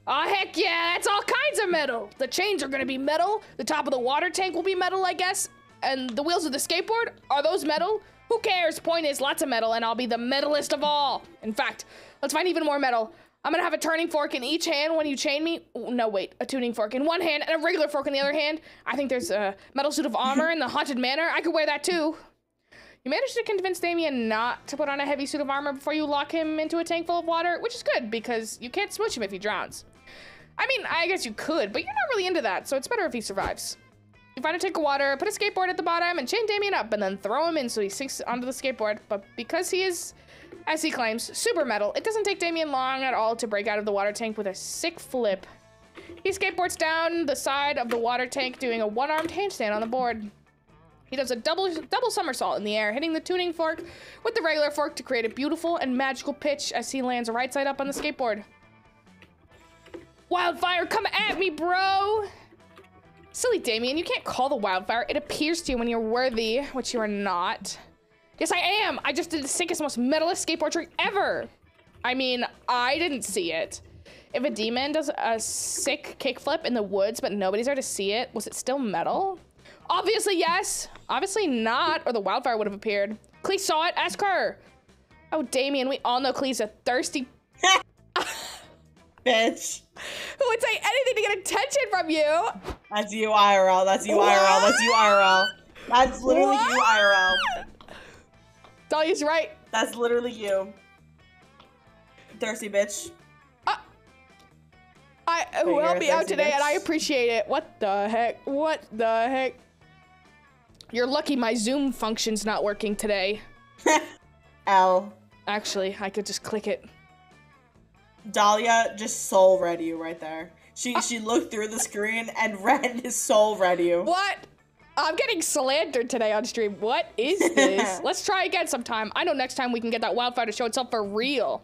Oh heck yeah, that's all kinds of metal. The chains are gonna be metal, the top of the water tank will be metal, I guess, and the wheels of the skateboard, are those metal? Who cares? Point is, lots of metal, and I'll be the metalist of all. In fact, let's find even more metal. I'm gonna have a turning fork in each hand when you chain me. No, wait, a tuning fork in one hand and a regular fork in the other hand. I think there's a metal suit of armor in the Haunted Manor. I could wear that too. You managed to convince Damien not to put on a heavy suit of armor before you lock him into a tank full of water, which is good because you can't smooch him if he drowns. I mean, I guess you could, but you're not really into that, so it's better if he survives. You find a tank of water, put a skateboard at the bottom, and chain Damien up, and then throw him in so he sinks onto the skateboard. But because he is, as he claims, super metal, it doesn't take Damien long at all to break out of the water tank with a sick flip. He skateboards down the side of the water tank, doing a one-armed handstand on the board. He does a double somersault in the air, hitting the tuning fork with the regular fork to create a beautiful and magical pitch as he lands right side up on the skateboard. Wildfire, come at me, bro! Silly Damien, you can't call the wildfire. It appears to you when you're worthy, which you are not. Yes, I am! I just did the sickest, most metalist skateboard trick ever! I mean, I didn't see it. If a demon does a sick kickflip in the woods, but nobody's there to see it, was it still metal? Obviously, yes! Obviously not, or the wildfire would have appeared. Clee saw it, ask her! Oh, Damien, we all know Clee's a thirsty bitch. Who would say anything to get attention from you? That's you, IRL. That's you, IRL. That's you, IRL. That's literally you, IRL. Dahlia's right. That's literally you. Thirsty bitch. Who helped me out today, and I appreciate it. What the heck? What the heck? You're lucky my Zoom function's not working today. L. Actually, I could just click it. Dahlia just soul read you right there. She looked through the screen and read his soul read you. What? I'm getting slandered today on stream. What is this? Let's try again sometime. I know next time we can get that wildfire to show itself for real.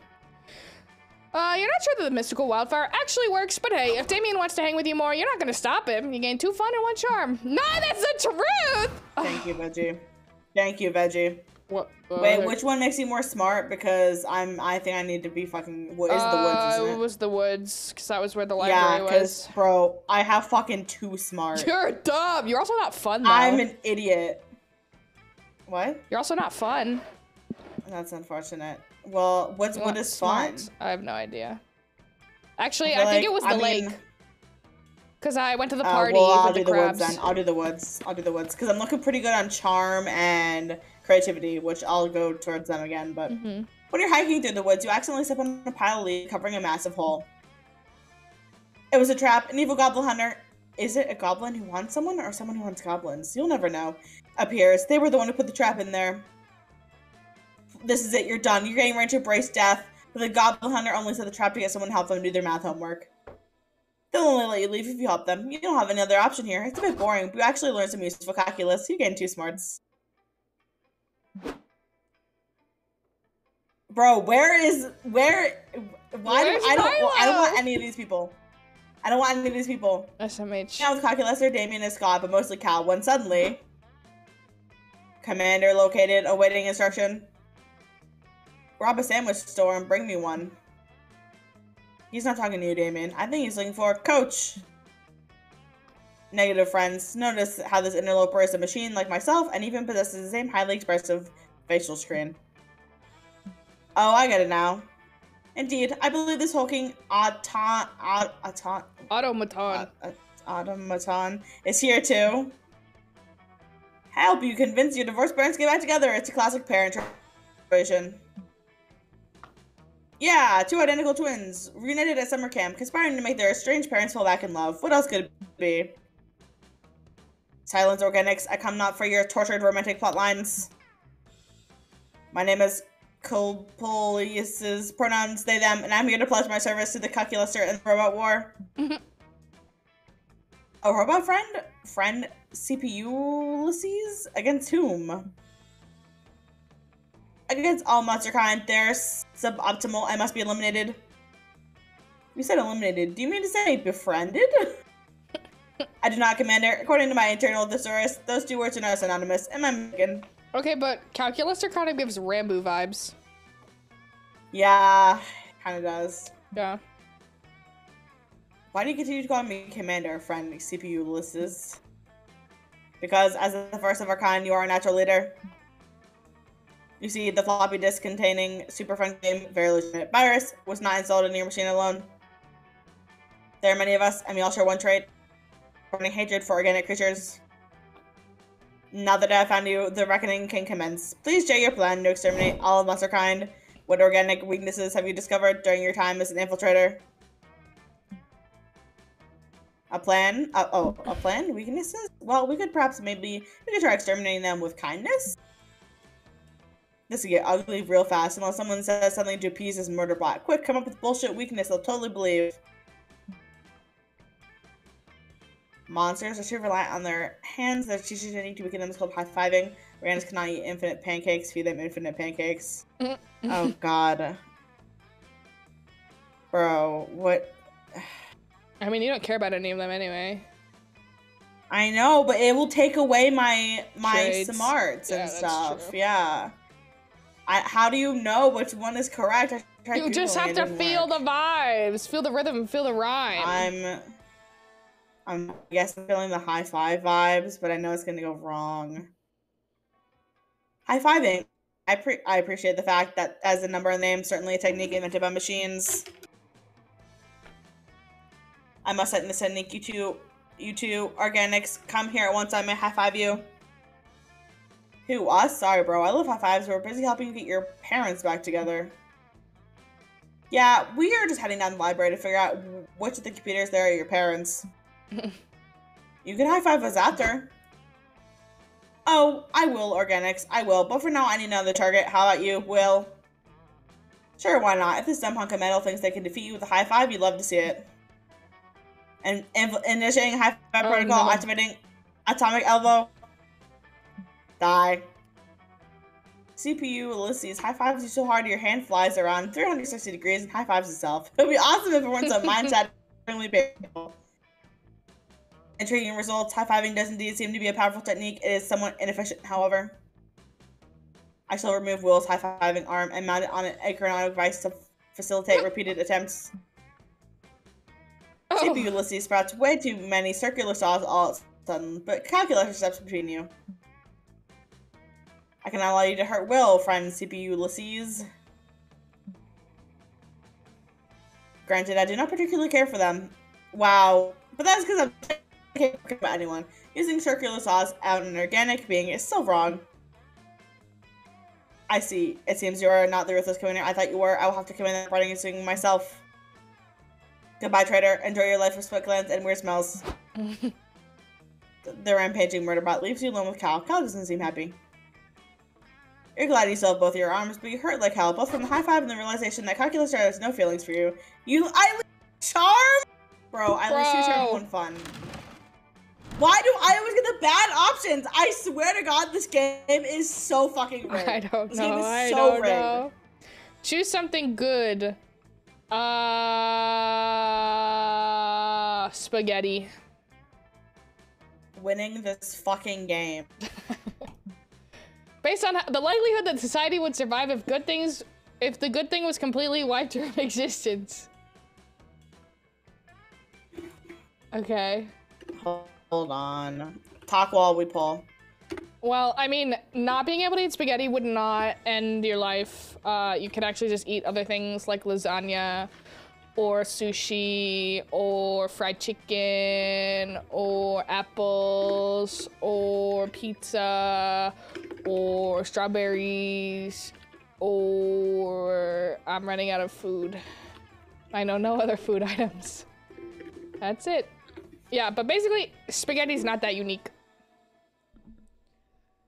You're not sure that the mystical wildfire actually works, but hey, if Damien wants to hang with you more, you're not gonna stop him. You gain 2 fun and 1 charm. No, that's the truth! Thank you, Veggie. Thank you, Veggie. What? Wait, which one makes you more smart? Because I think I need to be fucking. What is the woods? Isn't it? It was the woods, because that was where the library was. Yeah, because bro, I have fucking too smart. You're dumb. You're also not fun though. I'm an idiot. What? You're also not fun. That's unfortunate. Well, what is fun? I have no idea. Actually, I think it was the lake. Because I went to the party with the crabs. Woods then. I'll do the woods. Because I'm looking pretty good on charm and creativity, which I'll go towards them again. But when you're hiking through the woods, you accidentally step on a pile of leaves covering a massive hole. It was a trap. An evil goblin hunter. Is it a goblin who wants someone or someone who wants goblins? You'll never know. Appears. They were the one who put the trap in there. This is it. You're done. You're getting ready to embrace death. But the goblin hunter only set the trap to get someone to help them do their math homework. They'll only let you leave if you help them. You don't have any other option here. It's a bit boring, but you actually learn some useful calculus. You gain 2 smarts. Bro, why do I don't want any of these people. I don't want any of these people. SMH. Now with calculus, Damien and Scott, but mostly Cal, when suddenly commander located, awaiting instruction. Rob a sandwich store and bring me one. He's not talking to you, Damien. I think he's looking for Coach. Negative friends. Notice how this interloper is a machine like myself and even possesses the same highly expressive facial screen. Oh, I get it now. Indeed, I believe this hulking automaton is here too. Help you convince your divorced parents to get back together. It's a classic parent situation. Yeah, 2 identical twins, reunited at summer camp, conspiring to make their estranged parents fall back in love. What else could it be? Silence Organics, I come not for your tortured romantic plot lines. My name is Colpolius's pronouns they, them, and I'm here to pledge my service to the Calculuster and the Robot War. A robot friend? Friend CPU Ulysses? Against whom? Against all monster kind, they're suboptimal and must be eliminated. You said eliminated. Do you mean to say befriended? I do not, Commander. According to my internal thesaurus, those 2 words are not synonymous. Am I mistaken? Okay, but Calculuster kind of gives Rambo vibes. Yeah, kind of does. Yeah. Why do you continue to call me Commander, friend CPU Ulysses? Because as the first of our kind, you are a natural leader. You see, the floppy disk containing Super Fun Game Very Legitimate Virus was not installed in your machine alone. There are many of us, and we all share one trait. Burning hatred for organic creatures. Now that I have found you, the reckoning can commence. Please share your plan to exterminate all of monster kind. What organic weaknesses have you discovered during your time as an infiltrator? A plan? A plan? Weaknesses? Well, we could try exterminating them with kindness. This will get ugly real fast unless someone says something to appease this murder bot. Quick, come up with bullshit weakness they'll totally believe. Monsters are too reliant on their hands. Their teachers need to weaken them is called high-fiving. Randers cannot eat infinite pancakes. Feed them infinite pancakes. Oh, God. Bro, what? I mean, you don't care about any of them anyway. I know, but it will take away my Trades. smarts and stuff. That's true. Yeah. How do you know which one is correct? You just have to feel the vibes, feel the rhythm, feel the rhyme. I guess I'm feeling the high five vibes, but I know it's gonna go wrong. High fiving. I appreciate the fact that as a number name, certainly a technique invented by machines. I must set in the technique. You two organics, come here at once. I may high five you. Who, us? Sorry, bro. I love high fives. We're busy helping you get your parents back together. Yeah, we are just heading down the library to figure out which of the computers there are your parents. You can high five us after. Oh, I will, Organics. I will. But for now, I need another target. How about you, Will? Sure, why not? If this dumb hunk of metal thinks they can defeat you with a high five, you'd love to see it. And initiating high five protocol, activating atomic elbow. Die. CPU Ulysses high fives you so hard your hand flies around 360 degrees and high fives itself. It would be awesome if it weren't so mind-shatteringly painful. Intriguing results. High fiving does indeed seem to be a powerful technique. It is somewhat inefficient, however. I shall remove Will's high fiving arm and mount it on an chronotic device to facilitate repeated attempts. Oh. CPU Ulysses sprouts way too many circular saws all of a sudden, but calculus steps between you. I cannot allow you to hurt Will, friend CPU Ulysses. Granted, I do not particularly care for them. Wow. But that's because I'm not caring about anyone. Using circular saws out an organic being is so wrong. I see. It seems you are not the ruthless commander I thought you were. I will have to come in and running and swinging myself. Goodbye, traitor. Enjoy your life of sweat glands and weird smells. The rampaging murder bot leaves you alone with Cal. Cal doesn't seem happy. You're glad you still have both your arms, but you hurt like hell, both from the high five and the realization that Calculus has no feelings for you. Charm? Bro, I least you charm one fun. Why do I always get the bad options? I swear to God, this game is so fucking rigged. I don't This know. game is I so don't rigged. know. Choose something good. Spaghetti. Winning this fucking game. Based on the likelihood that society would survive if the good thing was completely wiped from existence. Okay. Hold on. Talk while we pull. Well, I mean, not being able to eat spaghetti would not end your life. You could actually just eat other things like lasagna, or sushi, or fried chicken, or apples, or pizza, or strawberries, or I'm running out of food. I know no other food items. That's it. Yeah, but basically, spaghetti's not that unique.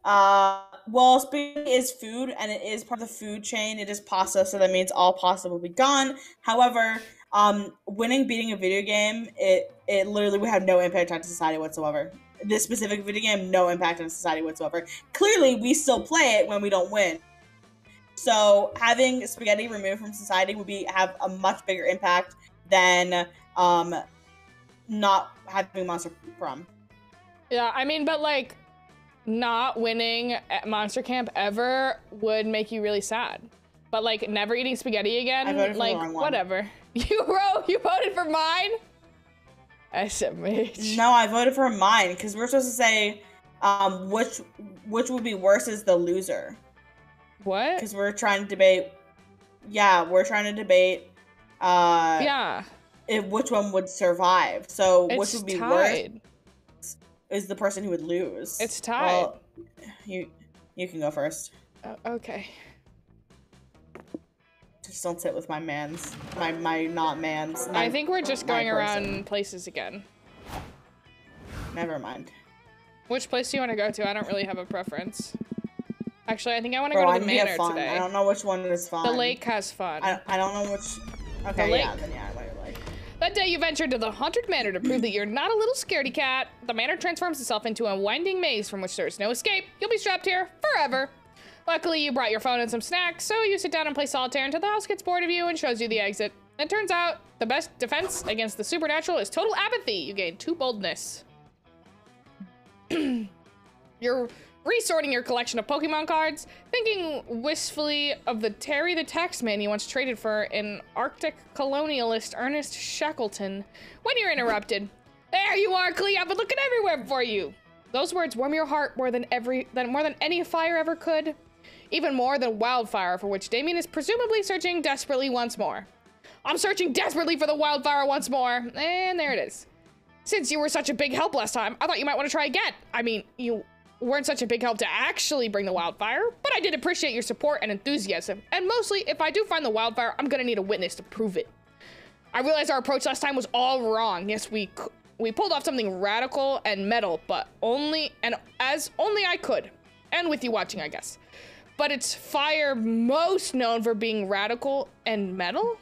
Well, spaghetti is food, and it is part of the food chain. It is pasta, so that means all pasta will be gone. However, beating a video game, it literally would have no impact on society whatsoever. This specific video game, no impact on society whatsoever. Clearly, we still play it when we don't win. So having spaghetti removed from society would have a much bigger impact than not having Monster Prom. Yeah, I mean, but like, not winning at Monster Camp ever would make you really sad. But like, never eating spaghetti again, I voted for like, the wrong one. whatever. You voted for mine? SMH. No, I voted for mine, because we're supposed to say which would be worse as the loser. What? Because we're trying to debate. Yeah, we're trying to debate. Yeah. Which one would survive? So It's which would be tied. worse is the person who would lose. It's tied. Well, you can go first. Okay. Just don't sit with my mans. My not mans. I think we're just going person. around places again. Never mind. Which place do you want to go to? I don't really have a preference. Actually, I think I want to Bro, go I to the need to have manor fun. today. I don't know which one is fun. The lake has fun. I don't know which. Okay, lake. yeah, then yeah, I like lake. That day you ventured to the haunted manor to prove that you're not a little scaredy cat. The manor transforms itself into a winding maze from which there is no escape. You'll be strapped here forever. Luckily, you brought your phone and some snacks, so you sit down and play solitaire until the house gets bored of you and shows you the exit. It turns out the best defense against the supernatural is total apathy. You gain 2 boldness. You're resorting your collection of Pokemon cards, thinking wistfully of the Terry the Taxman you once traded for an Arctic colonialist Ernest Shackleton, when you're interrupted. There you are, Clea, I've been looking everywhere for you. Those words warm your heart more than any fire ever could. Even more than wildfire, for which Damien is presumably searching desperately once more. I'm searching desperately for the wildfire once more, and there it is. Since you were such a big help last time, I thought you might want to try again. I mean, you weren't such a big help to actually bring the wildfire, but I did appreciate your support and enthusiasm, and mostly, if I do find the wildfire, I'm gonna need a witness to prove it. I realized our approach last time was all wrong. Yes, we pulled off something radical and metal, but only I could, and with you watching, I guess. But it's fire most known for being radical and metal?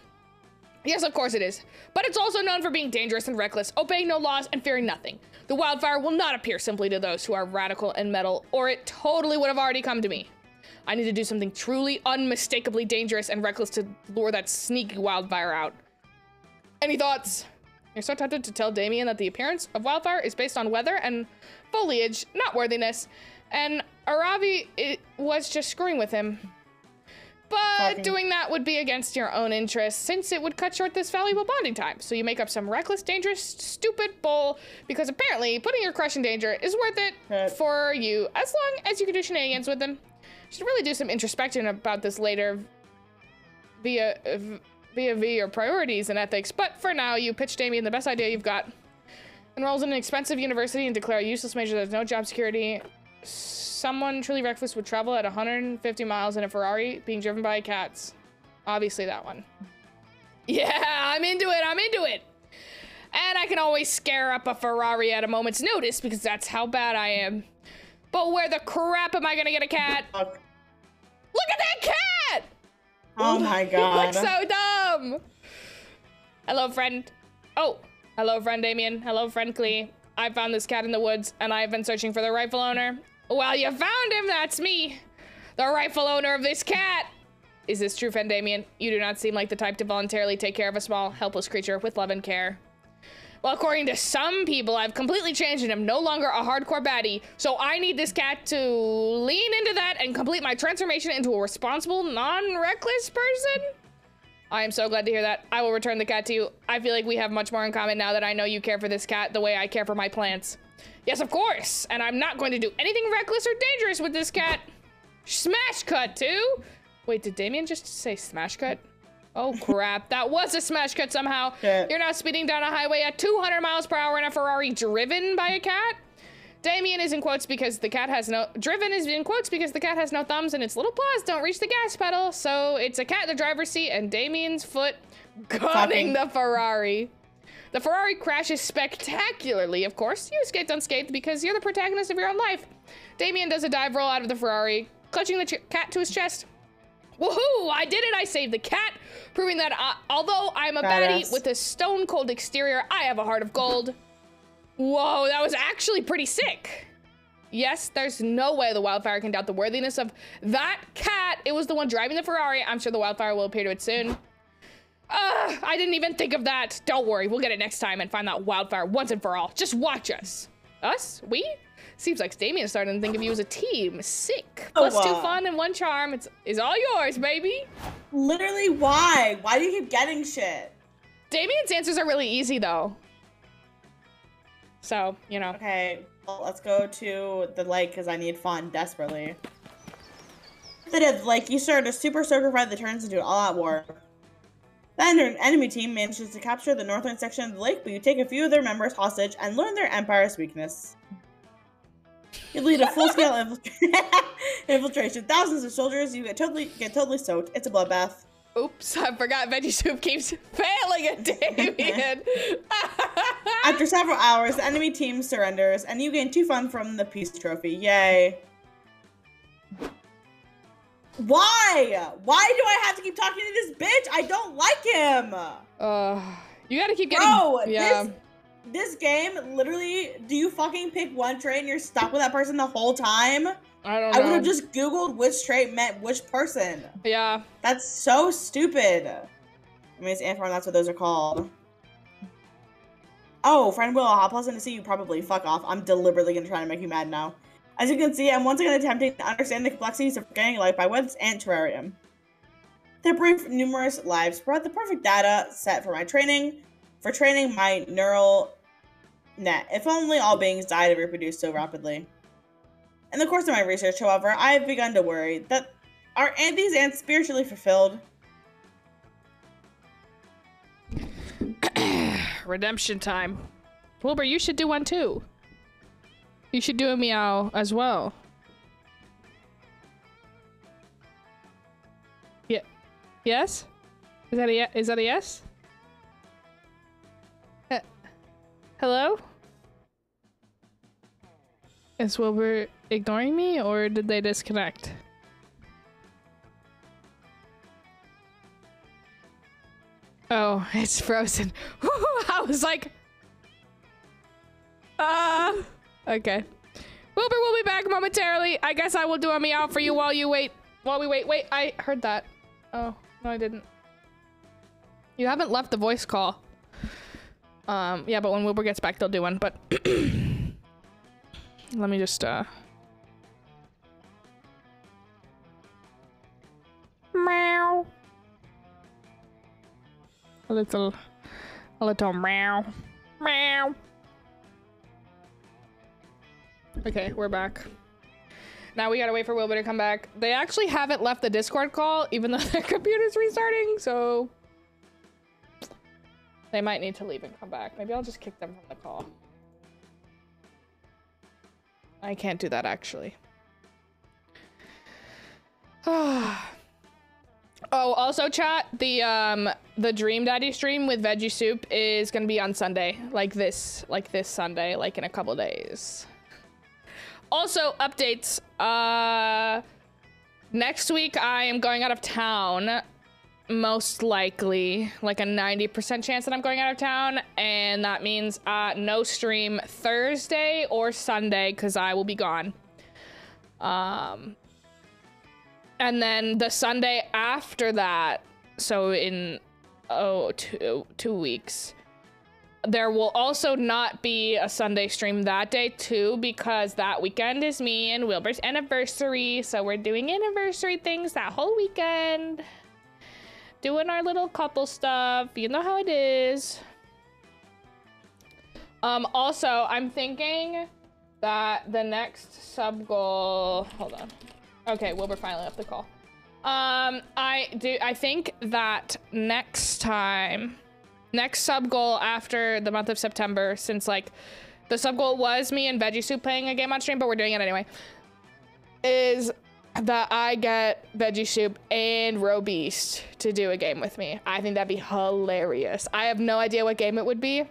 Yes, of course it is. But it's also known for being dangerous and reckless, obeying no laws and fearing nothing. The wildfire will not appear simply to those who are radical and metal, or it totally would have already come to me. I need to do something truly unmistakably dangerous and reckless to lure that sneaky Wildfire out. Any thoughts? You're so tempted to tell Damien that the appearance of Wildfire is based on weather and foliage, not worthiness, and Aravi was just screwing with him. But doing that would be against your own interests, since it would cut short this valuable bonding time. So you make up some reckless, dangerous, stupid bull, because apparently putting your crush in danger is worth it for you, as long as you can do shenanigans with them. You should really do some introspection about this later via your priorities and ethics, but for now, you pitch Damien the best idea you've got. Enrolls in an expensive university and declare a useless major that has no job security. Someone truly reckless would travel at 150 miles in a Ferrari being driven by cats. Obviously that one. Yeah, I'm into it. And I can always scare up a Ferrari at a moment's notice because that's how bad I am. But where the crap am I gonna get a cat? Look at that cat! Oh my god. He looks so dumb. Hello, friend. Oh, hello, friend Damien. Hello, friend Klee. I found this cat in the woods, and I've been searching for the rightful owner. Well, you found him, that's me. The rightful owner of this cat. Is this true, friend Damien? You do not seem like the type to voluntarily take care of a small, helpless creature with love and care. Well, according to some people, I've completely changed and am no longer a hardcore baddie, so I need this cat to lean into that and complete my transformation into a responsible, non-reckless person? I am so glad to hear that. I will return the cat to you. I feel like we have much more in common now that I know you care for this cat the way I care for my plants. Yes, of course, and I'm not going to do anything reckless or dangerous with this cat. Smash cut, too? Wait, did Damien just say smash cut? Oh crap, that was a smash cut somehow. Yeah. You're now speeding down a highway at 200 miles per hour in a Ferrari driven by a cat? Damien is in quotes because the cat has no, driven is in quotes because the cat has no thumbs and its little paws don't reach the gas pedal. So it's a cat in the driver's seat and Damien's foot gunning the Ferrari. The Ferrari crashes spectacularly, of course. You escaped unscathed because you're the protagonist of your own life. Damien does a dive roll out of the Ferrari, clutching the cat to his chest. Woohoo! I did it! I saved the cat, proving that although I'm a baddie with a stone-cold exterior, I have a heart of gold. Whoa, that was actually pretty sick. Yes, there's no way the Wildfire can doubt the worthiness of that cat. It was the one driving the Ferrari. I'm sure the Wildfire will appear to it soon. I didn't even think of that. Don't worry, we'll get it next time and find that Wildfire once and for all. Just watch us. Us? We? Seems like Damien's starting to think of you as a team. Sick. Plus 2 fun and 1 charm. It's all yours, baby. Literally, why? Why do you keep getting shit? Damien's answers are really easy, though. So, you know. Okay, well, let's go to the lake because I need fun desperately. The lake, you started a super soaker fight that turns into an all-out war. Then an enemy team manages to capture the northern section of the lake, but you take a few of their members hostage and learn their empire's weakness. You lead a full-scale infiltration. Thousands of soldiers, you get totally soaked. It's a bloodbath. Oops, I forgot Veggie Soup keeps failing at Damien. After several hours, the enemy team surrenders, and you gain 2 fun from the peace trophy. Yay. Why? Why do I have to keep talking to this bitch? I don't like him. You gotta keep getting... Bro, yeah. This game, literally, do you fucking pick one trait and you're stuck with that person the whole time? I don't know. I would have just Googled which trait meant which person. Yeah. That's so stupid. I mean, it's Antform, that's what those are called. Oh, friend Will, how pleasant to see you. Probably. Fuck off. I'm deliberately gonna try to make you mad now. As you can see, I'm once again attempting to understand the complexities of getting life by Web's Ant Terrarium. Their brief, numerous lives brought the perfect data set for my training. For training my neural net. If only all beings died and reproduced so rapidly. In the course of my research, however, I have begun to worry that are these ants spiritually fulfilled? Redemption time. Wilbur, you should do one too. You should do a meow as well. Yeah. Yes? Is that a yes? Hello? Is Wilbur ignoring me or did they disconnect? Oh, it's frozen. I was like, okay. Wilbur will be back momentarily. I guess I will do a meow for you while you wait. While we wait. Wait, I heard that. Oh, no, I didn't. You haven't left the voice call. Yeah, but when Wilbur gets back, they'll do one. But let me just, meow. A little meow. Meow. Okay, we're back. Now we gotta wait for Wilbur to come back. They actually haven't left the Discord call, even though their computer's restarting, so they might need to leave and come back. Maybe I'll just kick them from the call. I can't do that, actually. Oh, also chat, the Dream Daddy stream with Veggie Soup is gonna be on Sunday. Like this Sunday, like in a couple days. Also, updates. Next week I am going out of town. Most likely, like a 90% chance that I'm going out of town. And that means no stream Thursday or Sunday because I will be gone. And then the Sunday after that, so in 2 weeks, there will also not be a Sunday stream that day too, because that weekend is me and Wilbur's anniversary. So we're doing anniversary things that whole weekend. Doing our little couple stuff. You know how it is. Also, I'm thinking that the next sub goal, hold on. Okay, Wilbur finally left the call. I think that next sub goal after the month of September, since like the sub goal was me and Veggie Soup playing a game on stream, but we're doing it anyway, is that I get Veggie Soup and Robeast to do a game with me. I think that'd be hilarious. I have no idea what game it would be,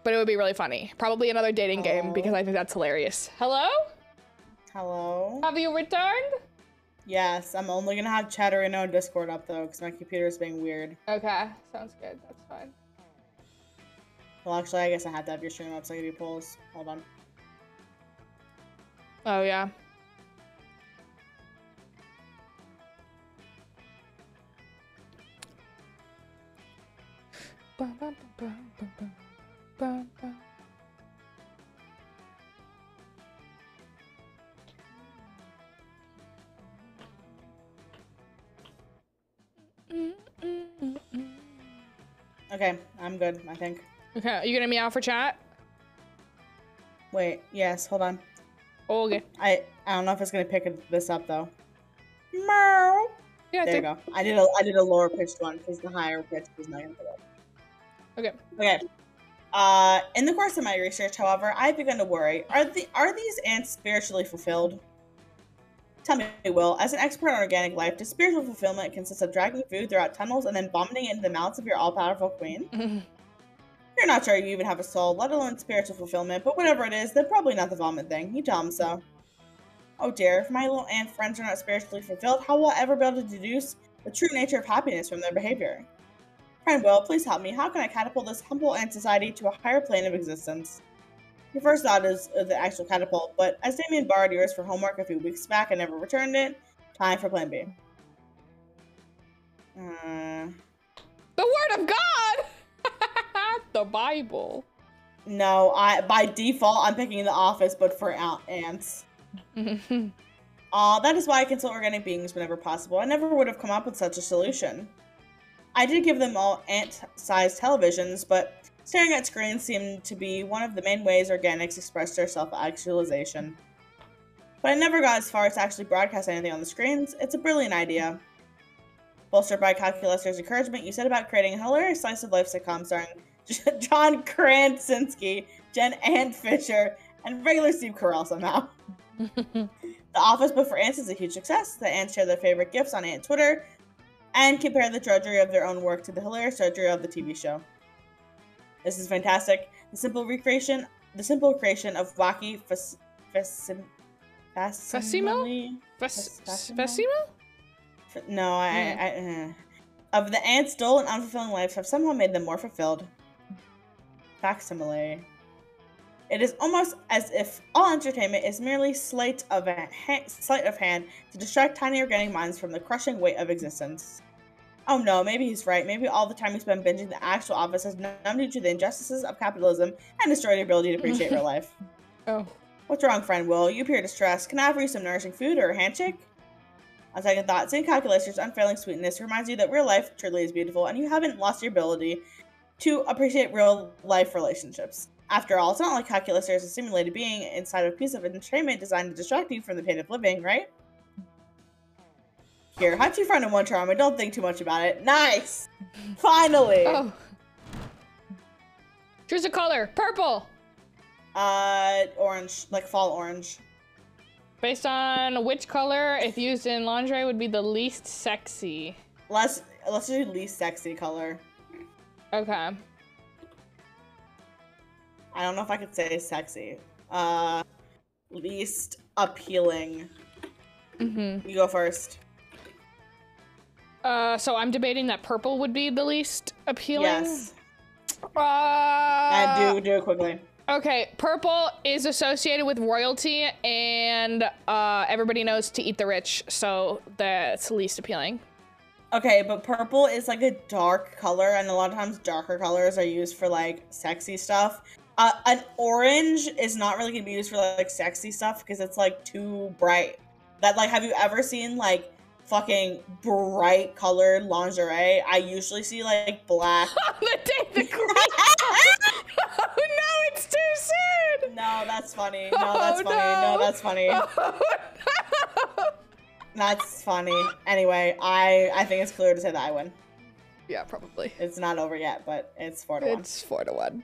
but it would be really funny. Probably another dating game, because I think that's hilarious. Hello? Hello? Have you returned? Yes, I'm only gonna have Chatter and no Discord up though, because my computer is being weird. Okay, sounds good. That's fine. Well, actually, I guess I have to have your stream up so I can do polls. Hold on. Oh, yeah. Okay, I'm good, I think. Okay, are you gonna meow for chat? Wait, yes, hold on. Oh, okay. I don't know if it's gonna pick this up though. Meow. Yeah, There you go. I did a lower pitched one because the higher pitch was not gonna pick up. Okay. Okay. In the course of my research, however, I've begun to worry. Are these ants spiritually fulfilled? Tell me, Will, as an expert on organic life, does spiritual fulfillment consist of dragging food throughout tunnels and then vomiting it into the mouths of your all-powerful queen? You're not sure you even have a soul, let alone spiritual fulfillment, but whatever it is, they're probably not the vomit thing. You tell them so. Oh dear, if my little ant friends are not spiritually fulfilled, how will I ever be able to deduce the true nature of happiness from their behavior? Friend Will, please help me. How can I catapult this humble ant society to a higher plane of existence? Your first thought is the actual catapult, but as Damien borrowed yours for homework a few weeks back and never returned it, time for plan B. The Word of God! The Bible. No, by default, I'm picking The Office, but for ants. That is why I consult organic beings whenever possible. I never would have come up with such a solution. I did give them all ant-sized televisions, but staring at screens seemed to be one of the main ways organics express their self-actualization. But I never got as far as to actually broadcast anything on the screens. It's a brilliant idea. Bolstered by Calculus's encouragement, you set about creating a hilarious slice of life sitcom starring John Krasinski, Jen Ann Fisher, and regular Steve Carell somehow. The Office but for Ants is a huge success. The ants share their favorite gifs on Ant Twitter and compare the drudgery of their own work to the hilarious drudgery of the TV show. This is fantastic. The simple creation of wacky Facsimile? No, of the ants' dull and unfulfilling lives have somehow made them more fulfilled. Facsimile. It is almost as if all entertainment is merely sleight of hand to distract tiny organic minds from the crushing weight of existence. Oh no, maybe he's right. Maybe all the time we spend binging the actual office has numbed you to the injustices of capitalism and destroyed your ability to appreciate real life. Oh. What's wrong, friend Will? You appear distressed. Can I offer you some nourishing food or a handshake? On second thought, seeing Calculator's unfailing sweetness reminds you that real life truly is beautiful and you haven't lost your ability to appreciate real life relationships. After all, it's not like Calculator is a simulated being inside of a piece of entertainment designed to distract you from the pain of living, right? Here, have 2 friends and 1 charm and don't think too much about it. Nice! Finally! Oh. Choose a color. Purple! Orange. Like fall orange. Based on which color, if used in lingerie, would be the least sexy. Let's do least sexy color. Okay. I don't know if I could say sexy. Least appealing. Mm-hmm. You go first. So I'm debating that purple would be the least appealing. Yes. And do it quickly. Okay, purple is associated with royalty, and everybody knows to eat the rich, so that's least appealing. Okay, but purple is like a dark color, and a lot of times darker colors are used for like sexy stuff. An orange is not really gonna be used for like sexy stuff because it's like too bright. That like, have you ever seen like fucking bright colored lingerie? I usually see like black. The day the queen. Oh no, it's too soon. No, that's funny. No, that's funny. No, that's funny. Oh, no. That's funny. Anyway, I think it's clear to say that I win. Yeah, probably. It's not over yet, but it's 4-1. It's 4-1.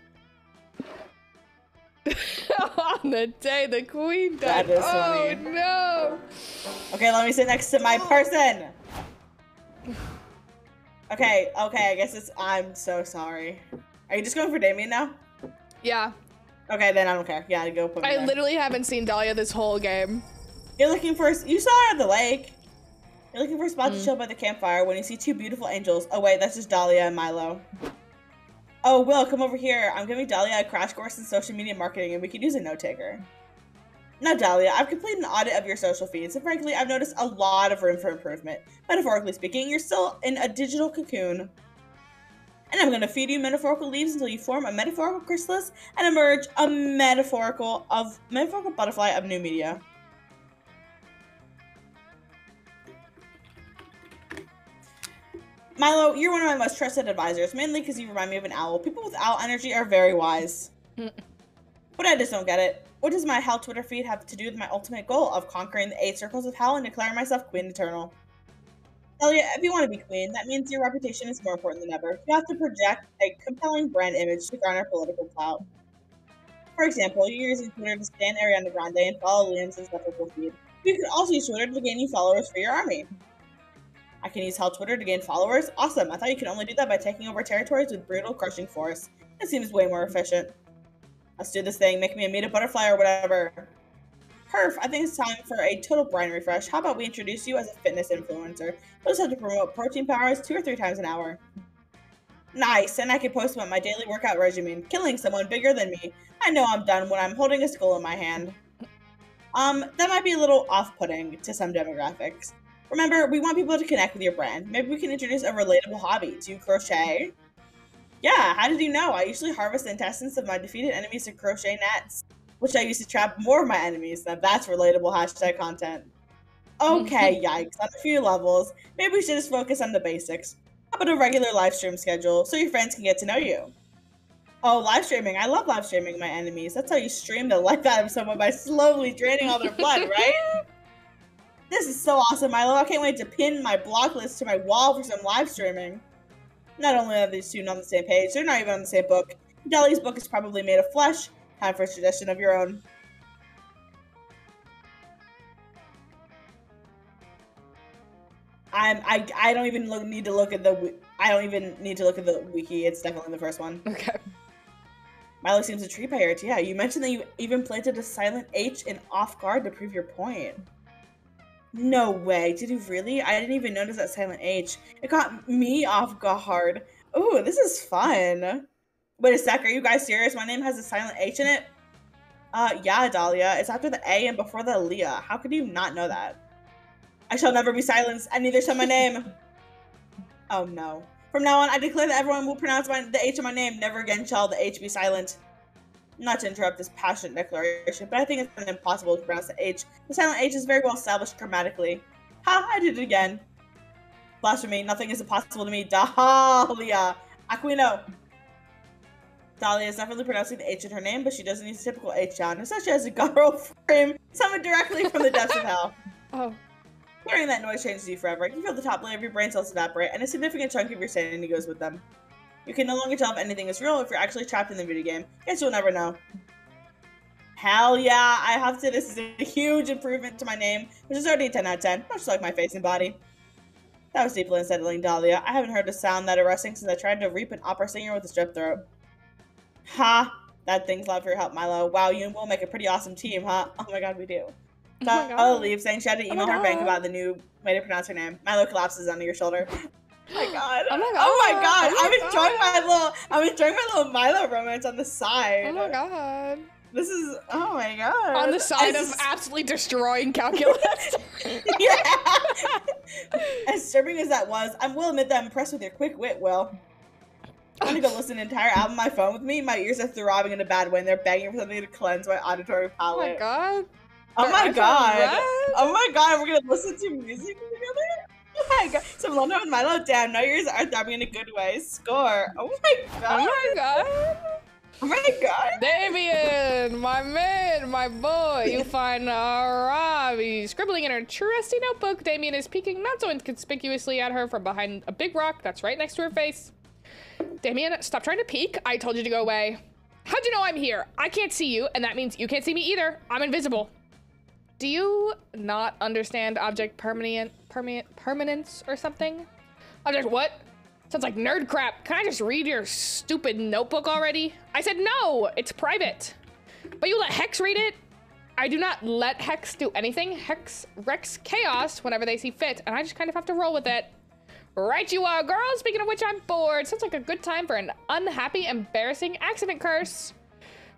On the day the queen died. That is oh funny. No. Okay, let me sit next to my person. Okay, I guess I'm so sorry. Are you just going for Damien now? Yeah. Okay, then I don't care. Yeah, go put me I there. literally haven't seen Dahlia this whole game. You're looking for, you saw her at the lake. You're looking for a spot to chill by the campfire when you see 2 beautiful angels. Oh wait, that's just Dahlia and Milo. Oh, Will, come over here. I'm giving Dahlia a crash course in social media marketing and we could use a note taker. Now, Dahlia, I've completed an audit of your social feeds, and frankly, I've noticed a lot of room for improvement. Metaphorically speaking, you're still in a digital cocoon. And I'm going to feed you metaphorical leaves until you form a metaphorical chrysalis and emerge a metaphorical butterfly of new media. Milo, you're one of my most trusted advisors, mainly because you remind me of an owl. People with owl energy are very wise. But I just don't get it. What does my Hell Twitter feed have to do with my ultimate goal of conquering the 8 circles of hell and declaring myself Queen Eternal? Dahlia, if you want to be queen, that means your reputation is more important than ever. You have to project a compelling brand image to garner political clout. For example, you're using Twitter to stan Ariana Grande and follow Liam's insufferable feed. You could also use Twitter to gain new followers for your army. I can use Hell Twitter to gain followers? Awesome, I thought you could only do that by taking over territories with brutal, crushing force. It seems way more efficient. Let's do this thing, make me a meet a butterfly or whatever. Perf, I think it's time for a total brain refresh. How about we introduce you as a fitness influencer? You'll just have to promote protein powers 2 or 3 times an hour. Nice, and I can post about my daily workout regimen, killing someone bigger than me. I know I'm done when I'm holding a skull in my hand. That might be a little off-putting to some demographics. Remember, we want people to connect with your brand. Maybe we can introduce a relatable hobby. Do you crochet? Yeah, how did you know? I usually harvest the intestines of my defeated enemies to crochet nets, which I use to trap more of my enemies. Now that's relatable hashtag content. Okay, yikes, on a few levels. Maybe we should just focus on the basics. How about a regular live stream schedule so your friends can get to know you? Oh, live streaming. I love live streaming my enemies. That's how you stream the life out of someone by slowly draining all their blood, right? This is so awesome, Milo. I can't wait to pin my block list to my wall for some live streaming. Not only are these 2 on the same page, they're not even on the same book. Deli's book is probably made of flesh. Time for a suggestion of your own. I don't even need to look at the wiki. It's definitely the first one. Okay. Milo seems intrigued by your idea. You mentioned that you even planted a silent H in off guard to prove your point. No way. Did you really? I didn't even notice that silent H. It got me off guard. Ooh, this is fun. Wait a sec. Are you guys serious? My name has a silent H in it? Yeah, Dahlia. It's after the A and before the Leah. How could you not know that? I shall never be silenced, and neither shall my name. Oh no. From now on, I declare that everyone will pronounce the H in my name. Never again shall the H be silent. Not to interrupt this passionate declaration, but I think it's impossible to pronounce the H. The silent H is very well established grammatically. Ha! I did it again. Blasphemy. Nothing is impossible to me. Dahlia. Aquino. Dahlia is definitely pronouncing the H in her name, but she doesn't use a typical H sound, such as a guttural frame summoned directly from the depths of hell. Oh. Hearing that noise changes you forever. You feel the top layer of your brain cells evaporate, and a significant chunk of your sanity goes with them. You can no longer tell if anything is real or if you're actually trapped in the video game. Guess you'll never know. Hell yeah, I have to say this is a huge improvement to my name, which is already a 10 out of 10, much like my face and body. That was deeply unsettling, Dahlia. I haven't heard a sound that arresting since I tried to reap an opera singer with a strep throat. Ha! That thing's loud for your help, Milo. Wow, you and Will make a pretty awesome team, huh? Oh my god, we do. Dahlia leaves, saying she had to email her bank about the new way to pronounce her name. Milo collapses onto your shoulder. Oh my god. Oh my god. Oh my god. Oh I'm enjoying my little Milo romance on the side. Oh my god. This is, oh my god. On the side of absolutely destroying calculus. Yeah. As disturbing as that was, I will admit that I'm impressed with your quick wit, Will. I'm gonna go listen to an entire album on my phone with me. My ears are throbbing in a bad way, and they're begging for something to cleanse my auditory palate. Oh my god. Oh my god. Oh my god, we're gonna listen to music together? Oh my god. So London and Milo, damn, now your ears are throbbing in a good way. Score. Oh my god. Oh my god. Oh my god. Damien, my man, my boy. You find Ravi scribbling in her trusty notebook. Damien is peeking not so inconspicuously at her from behind a big rock that's right next to her face. Damien, stop trying to peek. I told you to go away. How'd you know I'm here? I can't see you, and that means you can't see me either. I'm invisible. Do you not understand object permanence or something? Object what? Sounds like nerd crap. Can I just read your stupid notebook already? I said no, it's private. But you let Hex read it? I do not let Hex do anything. Hex wrecks chaos whenever they see fit, and I just kind of have to roll with it. Right you are, girl. Speaking of which, I'm bored. Sounds like a good time for an unhappy, embarrassing accident curse.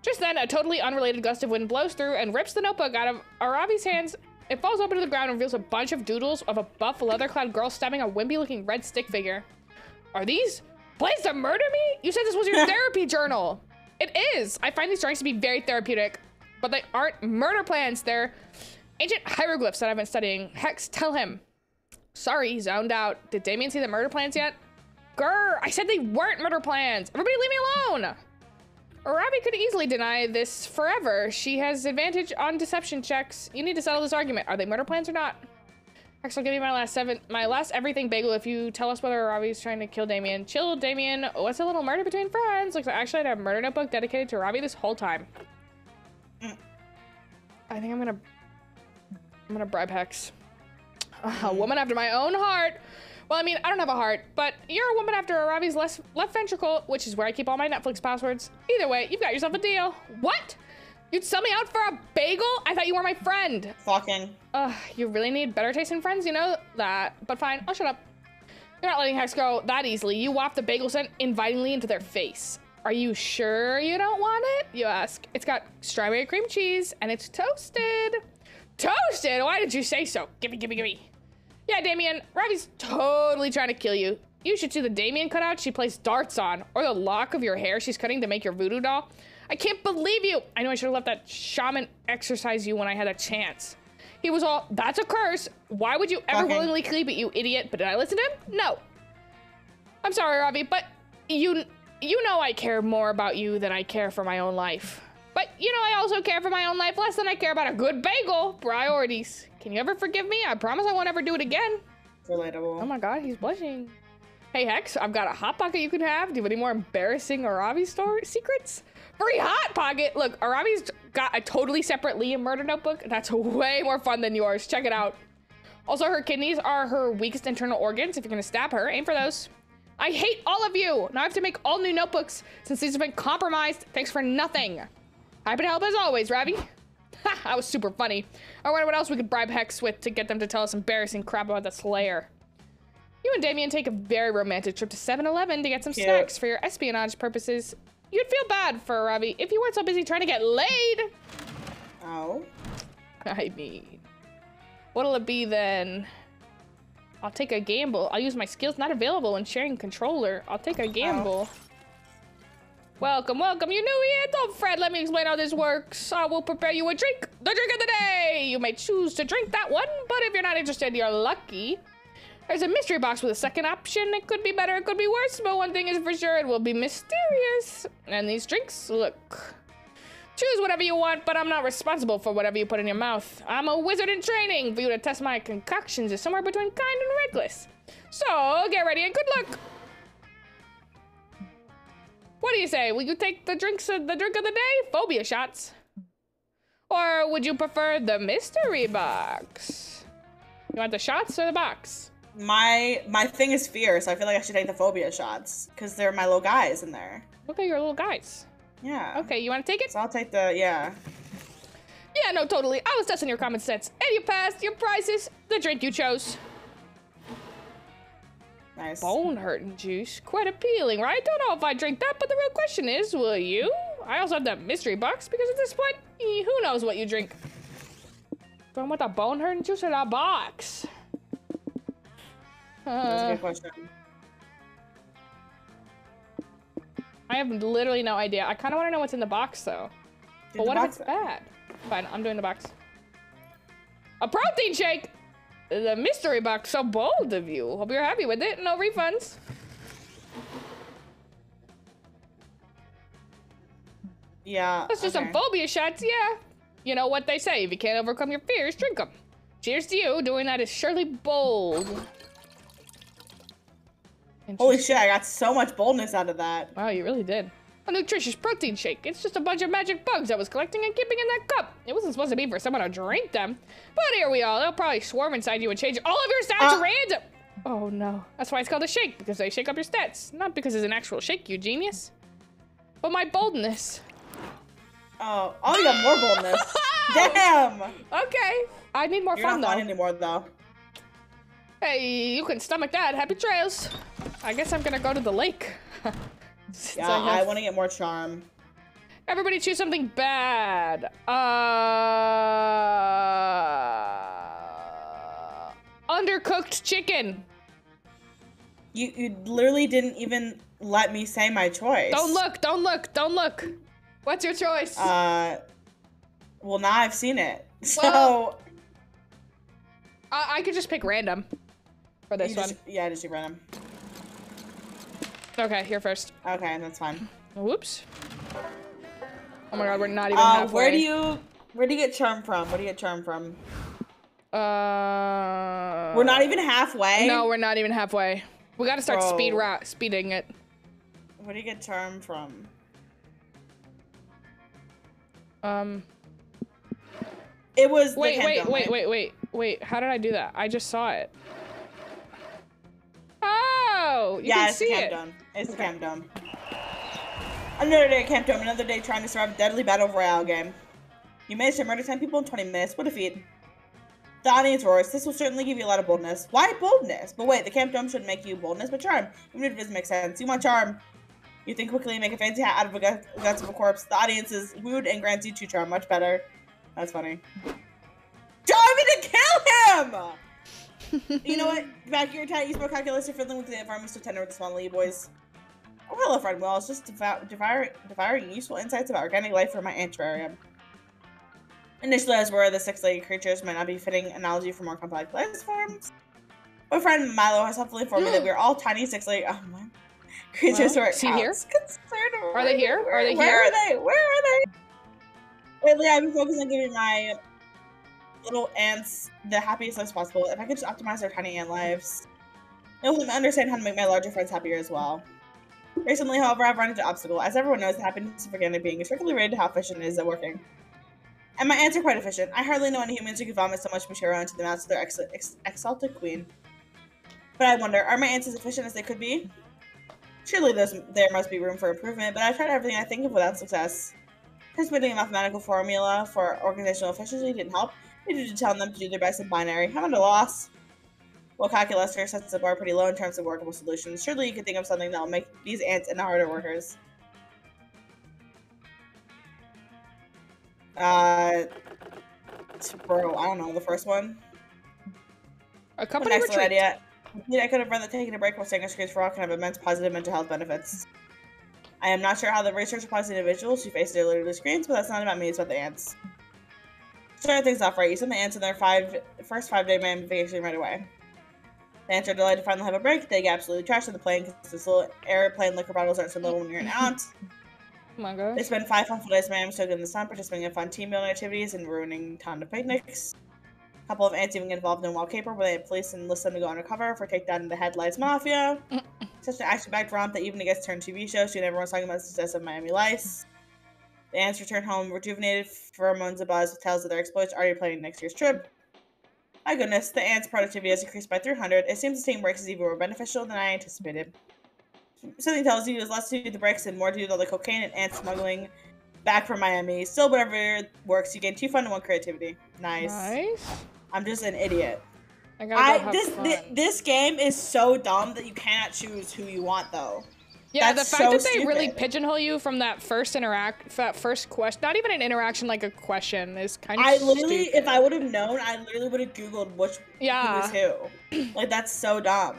Just then, a totally unrelated gust of wind blows through and rips the notebook out of Aravi's hands. It falls open to the ground and reveals a bunch of doodles of a buff, leather-clad girl stabbing a wimpy-looking red stick figure. Are these plans to murder me? You said this was your therapy journal. It is. I find these drawings to be very therapeutic, but they aren't murder plans. They're ancient hieroglyphs that I've been studying. Hex, tell him. Sorry, zoned out. Did Damien see the murder plans yet? Grr, I said they weren't murder plans. Everybody leave me alone. Arabi could easily deny this forever. She has advantage on deception checks. You need to settle this argument. Are they murder plans or not? Hex, I'll give you my last everything bagel if you tell us whether Arabi's trying to kill Damien. Chill, Damien. What's a little murder between friends? Looks like I actually had a murder notebook dedicated to Arabi this whole time. I think I'm gonna bribe Hex. A woman after my own heart. Well, I mean, I don't have a heart, but you're a woman after Arabi's left ventricle, which is where I keep all my Netflix passwords. Either way, you've got yourself a deal. What? You'd sell me out for a bagel? I thought you were my friend. Fucking. You really need better taste in friends, you know that. But fine, I'll shut up. You're not letting Hex go that easily. You waft the bagel scent invitingly into their face. Are you sure you don't want it? You ask. It's got strawberry cream cheese, and it's toasted. Toasted? Why did you say so? Gimme, gimme, gimme. Yeah, Damien, Ravi's totally trying to kill you. You should see the Damien cutout she plays darts on, or the lock of your hair she's cutting to make your voodoo doll. I can't believe you. I know I should have let that shaman exercise you when I had a chance. He was all, that's a curse. Why would you ever willingly creep it, you idiot? But did I listen to him? No. I'm sorry, Ravi, but you know I care more about you than I care for my own life. But you know I also care for my own life less than I care about a good bagel. Priorities. Can you ever forgive me? I promise I won't ever do it again. Relatable. Oh my god, he's blushing. Hey Hex, I've got a hot pocket you can have. Do you have any more embarrassing Arabi secrets? Free hot pocket! Look, Arabi's got a totally separate Liam murder notebook. That's way more fun than yours. Check it out. Also, her kidneys are her weakest internal organs. If you're gonna stab her, aim for those. I hate all of you! Now I have to make all new notebooks since these have been compromised. Thanks for nothing. Happy to help as always, Ravi. Ha, that was super funny. I wonder what else we could bribe Hex with to get them to tell us embarrassing crap about the Slayer. You and Damien take a very romantic trip to 7-Eleven to get some snacks for your espionage purposes. You'd feel bad for Ravi if you weren't so busy trying to get laid. Oh. I mean, what'll it be then? I'll take a gamble. I'll use my skills not available when sharing controller. I'll take a gamble. Oh. Welcome, welcome. You new here? Don't fret. Let me explain how this works. I will prepare you a drink. The drink of the day. You may choose to drink that one, but if you're not interested, you're lucky. There's a mystery box with a second option. It could be better, it could be worse, but one thing is for sure, it will be mysterious. And these drinks, look. Choose whatever you want, but I'm not responsible for whatever you put in your mouth. I'm a wizard in training. For you to test my concoctions is somewhere between kind and reckless. So, get ready and good luck. What do you say? Will you take the drink of the day? Phobia shots. Or would you prefer the mystery box? You want the shots or the box? My thing is fear, so I feel like I should take the phobia shots because they're my little guys in there. Okay, your little guys. Yeah. Okay, you want to take it? So I'll take the, yeah. Yeah, no, totally. I was testing your common sense. And you passed. Your prize is the drink you chose. Nice. Bone hurting juice. Quite appealing, right? Don't know if I drink that, but the real question is, will you? I also have that mystery box because at this point, who knows what you drink. Do I want the bone hurting juice or that box? That's a good question. I have literally no idea. I kind of want to know what's in the box, though. But what if it's bad? Fine, I'm doing the box. A protein shake! The mystery box, so bold of you. Hope you're happy with it. No refunds. Yeah. Let's do some phobia shots, yeah. You know what they say, if you can't overcome your fears, drink them. Cheers to you. Doing that is surely bold. Holy shit, I got so much boldness out of that. Wow, you really did. A nutritious protein shake. It's just a bunch of magic bugs I was collecting and keeping in that cup. It wasn't supposed to be for someone to drink them. But here we are. They'll probably swarm inside you and change all of your stats random. Oh no. That's why it's called a shake, because they shake up your stats. Not because it's an actual shake, you genius. But my boldness. Oh, you got more boldness. Damn. Okay. I need more fun, though. You're not fun anymore, though. Hey, you can stomach that. Happy trails. I guess I'm gonna go to the lake. Yeah, I want to get more charm. Everybody choose something bad. Undercooked chicken. You literally didn't even let me say my choice. Don't look, don't look, don't look. What's your choice? Well, now I've seen it. So. Well, I could just pick random for this one. Yeah, just do random. Okay, here first. Okay, that's fine. Whoops. Oh my god, we're not even halfway. Where do you get charm from? Where do you get charm from? We're not even halfway. No, we're not even halfway. We gotta start speeding it. Where do you get charm from? It was wait. How did I do that? I just saw it. Oh, you can see it. It's the Camp Dome. Another day at Camp Dome, another day trying to survive a deadly battle royale game. You managed to murder 10 people in 20 minutes. What a feat. The audience roars. This will certainly give you a lot of boldness. Why boldness? But wait, the Camp Dome shouldn't make you boldness, but charm. Even if it doesn't make sense. You want charm. You think quickly and make a fancy hat out of the guts of a corpse. The audience is wooed and grants you 2 charm. Much better. That's funny. Charm me to kill him! You know what? Back your tiny Eastbrook calculus, you're fiddling with the environment so tender with the small little boys. Oh, hello, friend. Well, it's just devouring useful insights about organic life for my anterarium. Initially, as were the 6-legged creatures might not be fitting analogy for more complex life forms. My friend Milo has helpfully informed me that we're all tiny 6-legged creatures who are concerned. Are they here? Where are they? Where are they? Lately, I've been focusing on giving my little ants the happiest lives possible. If I could just optimize their tiny ant lives, it will help me understand how to make my larger friends happier as well. Recently, however, I've run into an obstacle. As everyone knows, the happiness of organic being is strictly related to how efficient it is at working. And my ants are quite efficient. I hardly know any humans who can vomit so much material into the mouths of their exalted queen. But I wonder, are my ants as efficient as they could be? Surely there must be room for improvement, but I've tried everything I think of without success. Transmitting a mathematical formula for organizational efficiency didn't help. I needed to tell them to do their best in binary. I'm at a loss. Well, Calculus sets the bar pretty low in terms of workable solutions. Surely you could think of something that will make these ants into harder workers. Bro, I don't know, the first one. A company Excellent retreat. idea. I could have read that taking a break while staying on screens for all can have immense positive mental health benefits. I am not sure how the research applies to individuals who face their literally screens, but that's not about me, it's about the ants. Starting things off right, you send the ants on their first 5-day man vacation right away. The ants are delighted to finally have a break. They get absolutely trashed on the plane because this little airplane liquor bottles aren't so little when you're an ant. Oh my gosh. They spend 5 fun days man soaked in the sun, participating in fun team building activities and ruining a ton of picnics. A couple of ants even get involved in a wild caper where they have police enlist them to go undercover for takedown of the Headlights Mafia. Such an action-packed romp that even gets turned TV show, soon everyone's talking about the success of Miami Lice. The ants return home rejuvenated, pheromones abuzz with tales of their exploits, already planning next year's trip. My goodness, the ants' productivity has increased by 300. It seems the team breaks is even more beneficial than I anticipated. Something tells you there's less to do with the breaks and more to do with all the cocaine and ant smuggling back from Miami. Still, whatever works, you gain 2 fun and 1 creativity. Nice. I'm just an idiot. This game is so dumb that you cannot choose who you want, though. Yeah, That's the fact so that they stupid. really pigeonhole you from that first question, not even an interaction, like a question, is kind of literally, stupid. if I would have known, I literally would have Googled who was who. Like, that's so dumb.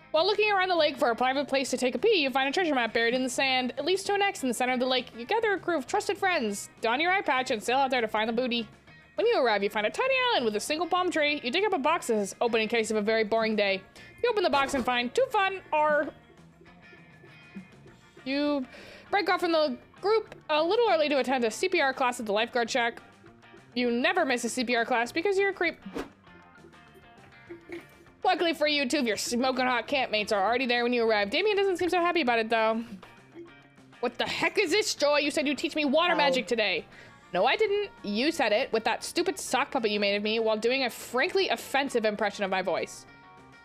While looking around the lake for a private place to take a pee, you find a treasure map buried in the sand. It leads to an X in the center of the lake. You gather a crew of trusted friends, don your eye patch, and sail out there to find the booty. When you arrive, you find a tiny island with a single palm tree. You dig up a box that says open in case of a very boring day. You open the box and find 2 fun or... You break off from the group a little early to attend a CPR class at the lifeguard shack. You never miss a CPR class because you're a creep. Luckily for you, 2 of your smoking hot campmates are already there when you arrive. Damien doesn't seem so happy about it, though. What the heck is this, Joy? You said you'd teach me water magic today. No, I didn't. You said it with that stupid sock puppet you made of me while doing a frankly offensive impression of my voice.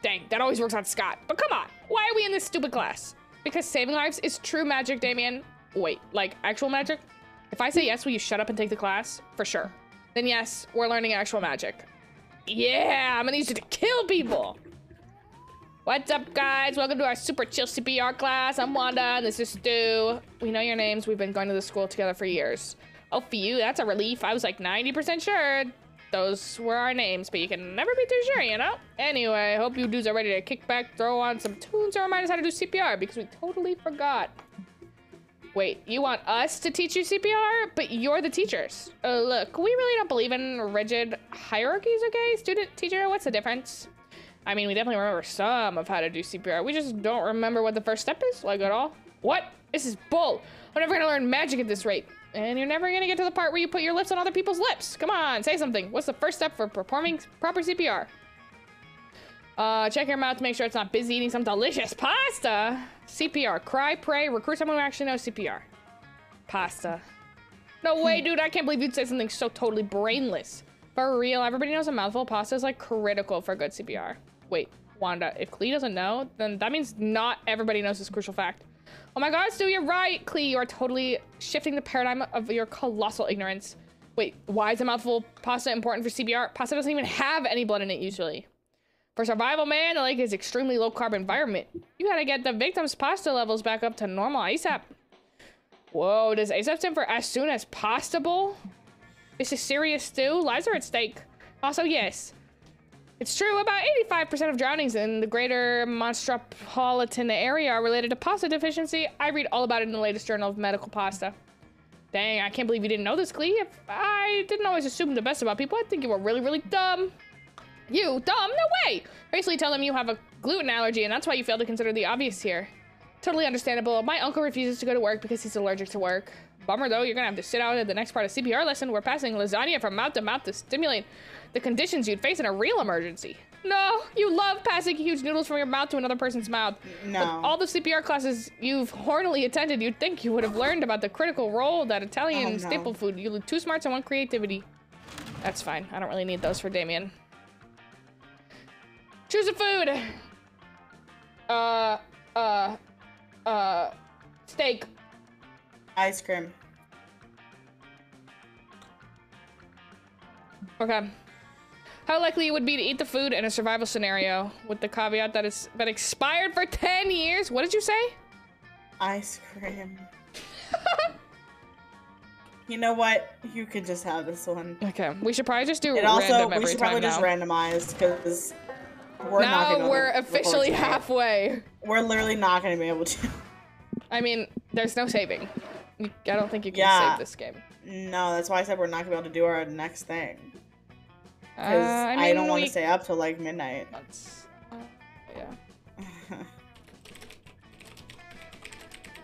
Dang, that always works on Scott. But come on, why are we in this stupid class? Because saving lives is true magic, Damien. Wait, like actual magic? If I say yes, will you shut up and take the class? For sure. Then yes, we're learning actual magic. Yeah, I'm gonna use it to kill people. What's up, guys? Welcome to our super chill CPR class. I'm Wanda, and this is Stu. We know your names. We've been going to the school together for years. Oh, for you, that's a relief. I was like 90% sure those were our names, but you can never be too sure, you know? Anyway, hope you dudes are ready to kick back, throw on some tunes, or remind us how to do CPR, because we totally forgot. Wait, you want us to teach you CPR? But you're the teachers. Look, we really don't believe in rigid hierarchies, okay? Student, teacher, what's the difference? I mean, we definitely remember some of how to do CPR. We just don't remember what the first step is, like at all. What? This is bull. I'm never gonna learn magic at this rate. And you're never gonna get to the part where you put your lips on other people's lips. Come on, say something. What's the first step for performing proper CPR? Check your mouth to make sure it's not busy eating some delicious pasta. CPR, cry, pray, recruit someone who actually knows CPR. Pasta. No way, dude, I can't believe you'd say something so totally brainless. For real, everybody knows a mouthful of pasta is like critical for good CPR. Wait, Wanda, if Klee doesn't know, then that means not everybody knows this crucial fact. Oh my god, Stu, you're right. Klee, you are totally shifting the paradigm of your colossal ignorance. Wait, why is a mouthful of pasta important for CPR? Pasta doesn't even have any blood in it usually. For survival, man, the lake is extremely low-carb environment. You gotta get the victim's pasta levels back up to normal ASAP. Whoa, does ASAP stand for as soon as possible? This is serious, Stu. Lives are at stake. Also, yes. It's true, about 85% of drownings in the greater Monstropolitan area are related to pasta deficiency. I read all about it in the latest journal of medical pasta. Dang, I can't believe you didn't know this, Klee. If I didn't always assume the best about people, I think you were really, really dumb. You? Dumb? No way! Basically tell them you have a gluten allergy and that's why you failed to consider the obvious here. Totally understandable. My uncle refuses to go to work because he's allergic to work. Bummer though, you're gonna have to sit out at the next part of CPR lesson. We're passing lasagna from mouth to mouth to stimulate the conditions you'd face in a real emergency. No, you love passing huge noodles from your mouth to another person's mouth. No. With all the CPR classes you've hornily attended, you'd think you would have learned about the critical role that Italian staple food. You lose 2 smarts and 1 creativity. That's fine. I don't really need those for Damien. Choose a food. Steak. Ice cream. Okay. How likely it would be to eat the food in a survival scenario with the caveat that it's been expired for 10 years? What did you say? Ice cream. You know what? You could just have this one. Okay, we should probably just do And random also, every we should time probably now. just randomize because we're not Now gonna we're record officially tonight. halfway. We're literally not gonna be able to. I mean, there's no saving. I don't think you can Yeah. save this game. No, that's why I said we're not gonna be able to do our next thing. Because I I don't mean, want we- to stay up till like midnight. That's, yeah.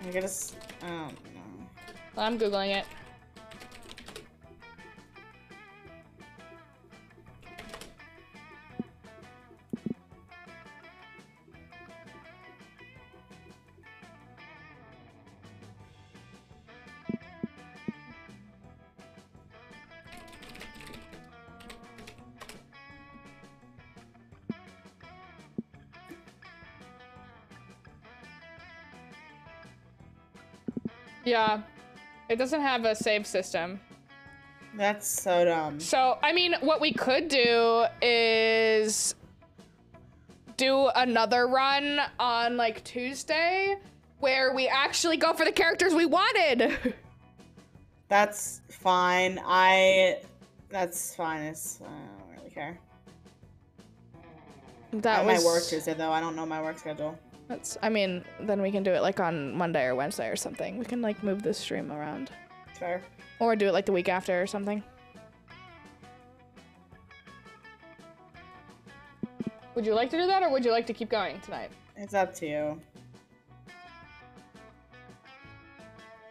I guess. I don't know. I'm Googling it. Yeah, it doesn't have a save system. That's so dumb. So, I mean, what we could do is do another run on like Tuesday where we actually go for the characters we wanted. That's fine. That's fine. It's, I don't really care. That I was might work Tuesday though. I don't know my work schedule. I mean, then we can do it like on Monday or Wednesday or something. We can like move this stream around. Fair. Or do it like the week after or something. Would you like to do that or would you like to keep going tonight? It's up to you.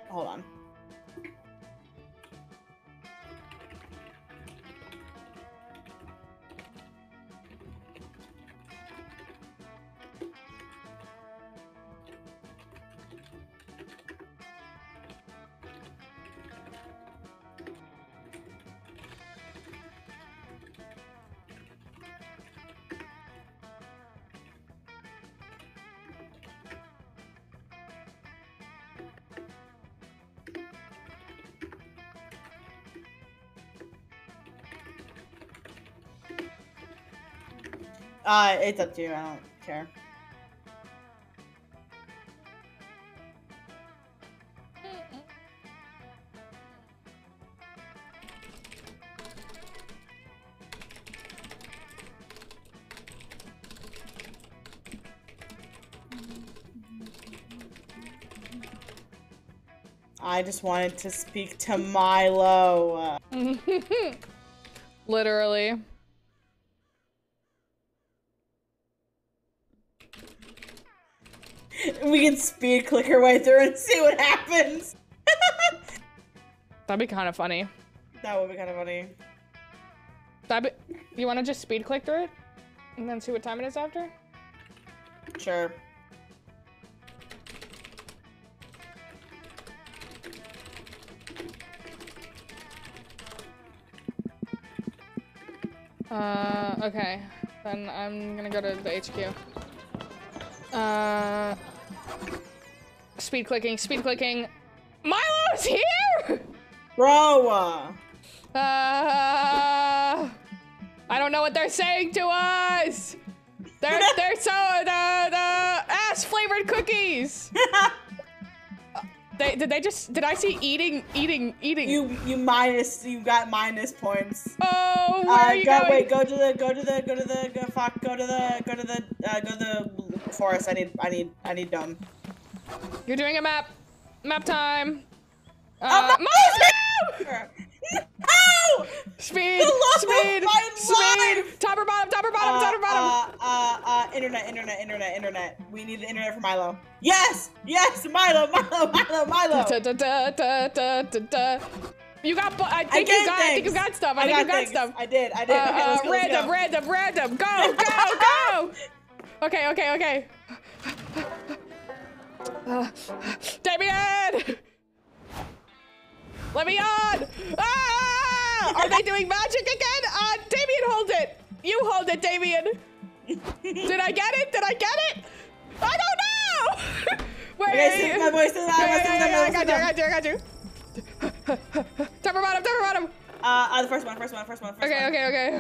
Hold on. It's up to you. I don't care. I just wanted to speak to Milo. Literally. We can speed click our way through and see what happens. That'd be kind of funny. That would be kind of funny. You want to just speed click through it? And then see what time it is after? Sure. Okay. Then I'm gonna go to the HQ. Speed clicking. Milo's here! Bro! I don't know what they're saying to us! They're so, the ass flavored cookies! Did I see eating? You got minus points. Oh, where are you going? Wait, go to the forest. I need dumb. You're doing a map time. Oh, Milo! No! Speed! Top or bottom! Internet. We need the internet for Milo. Yes! Milo! Da, da, da, da, da, da, da. You got, I think you got stuff. I did. Okay, let's go, random. Go! Okay. Damien! Let me on! Ah! Are they doing magic again? Damien, hold it! You hold it, Damien! Did I get it? I don't know! Wait! Okay, my voice is loud. I got you. Top or bottom? The first one. Okay.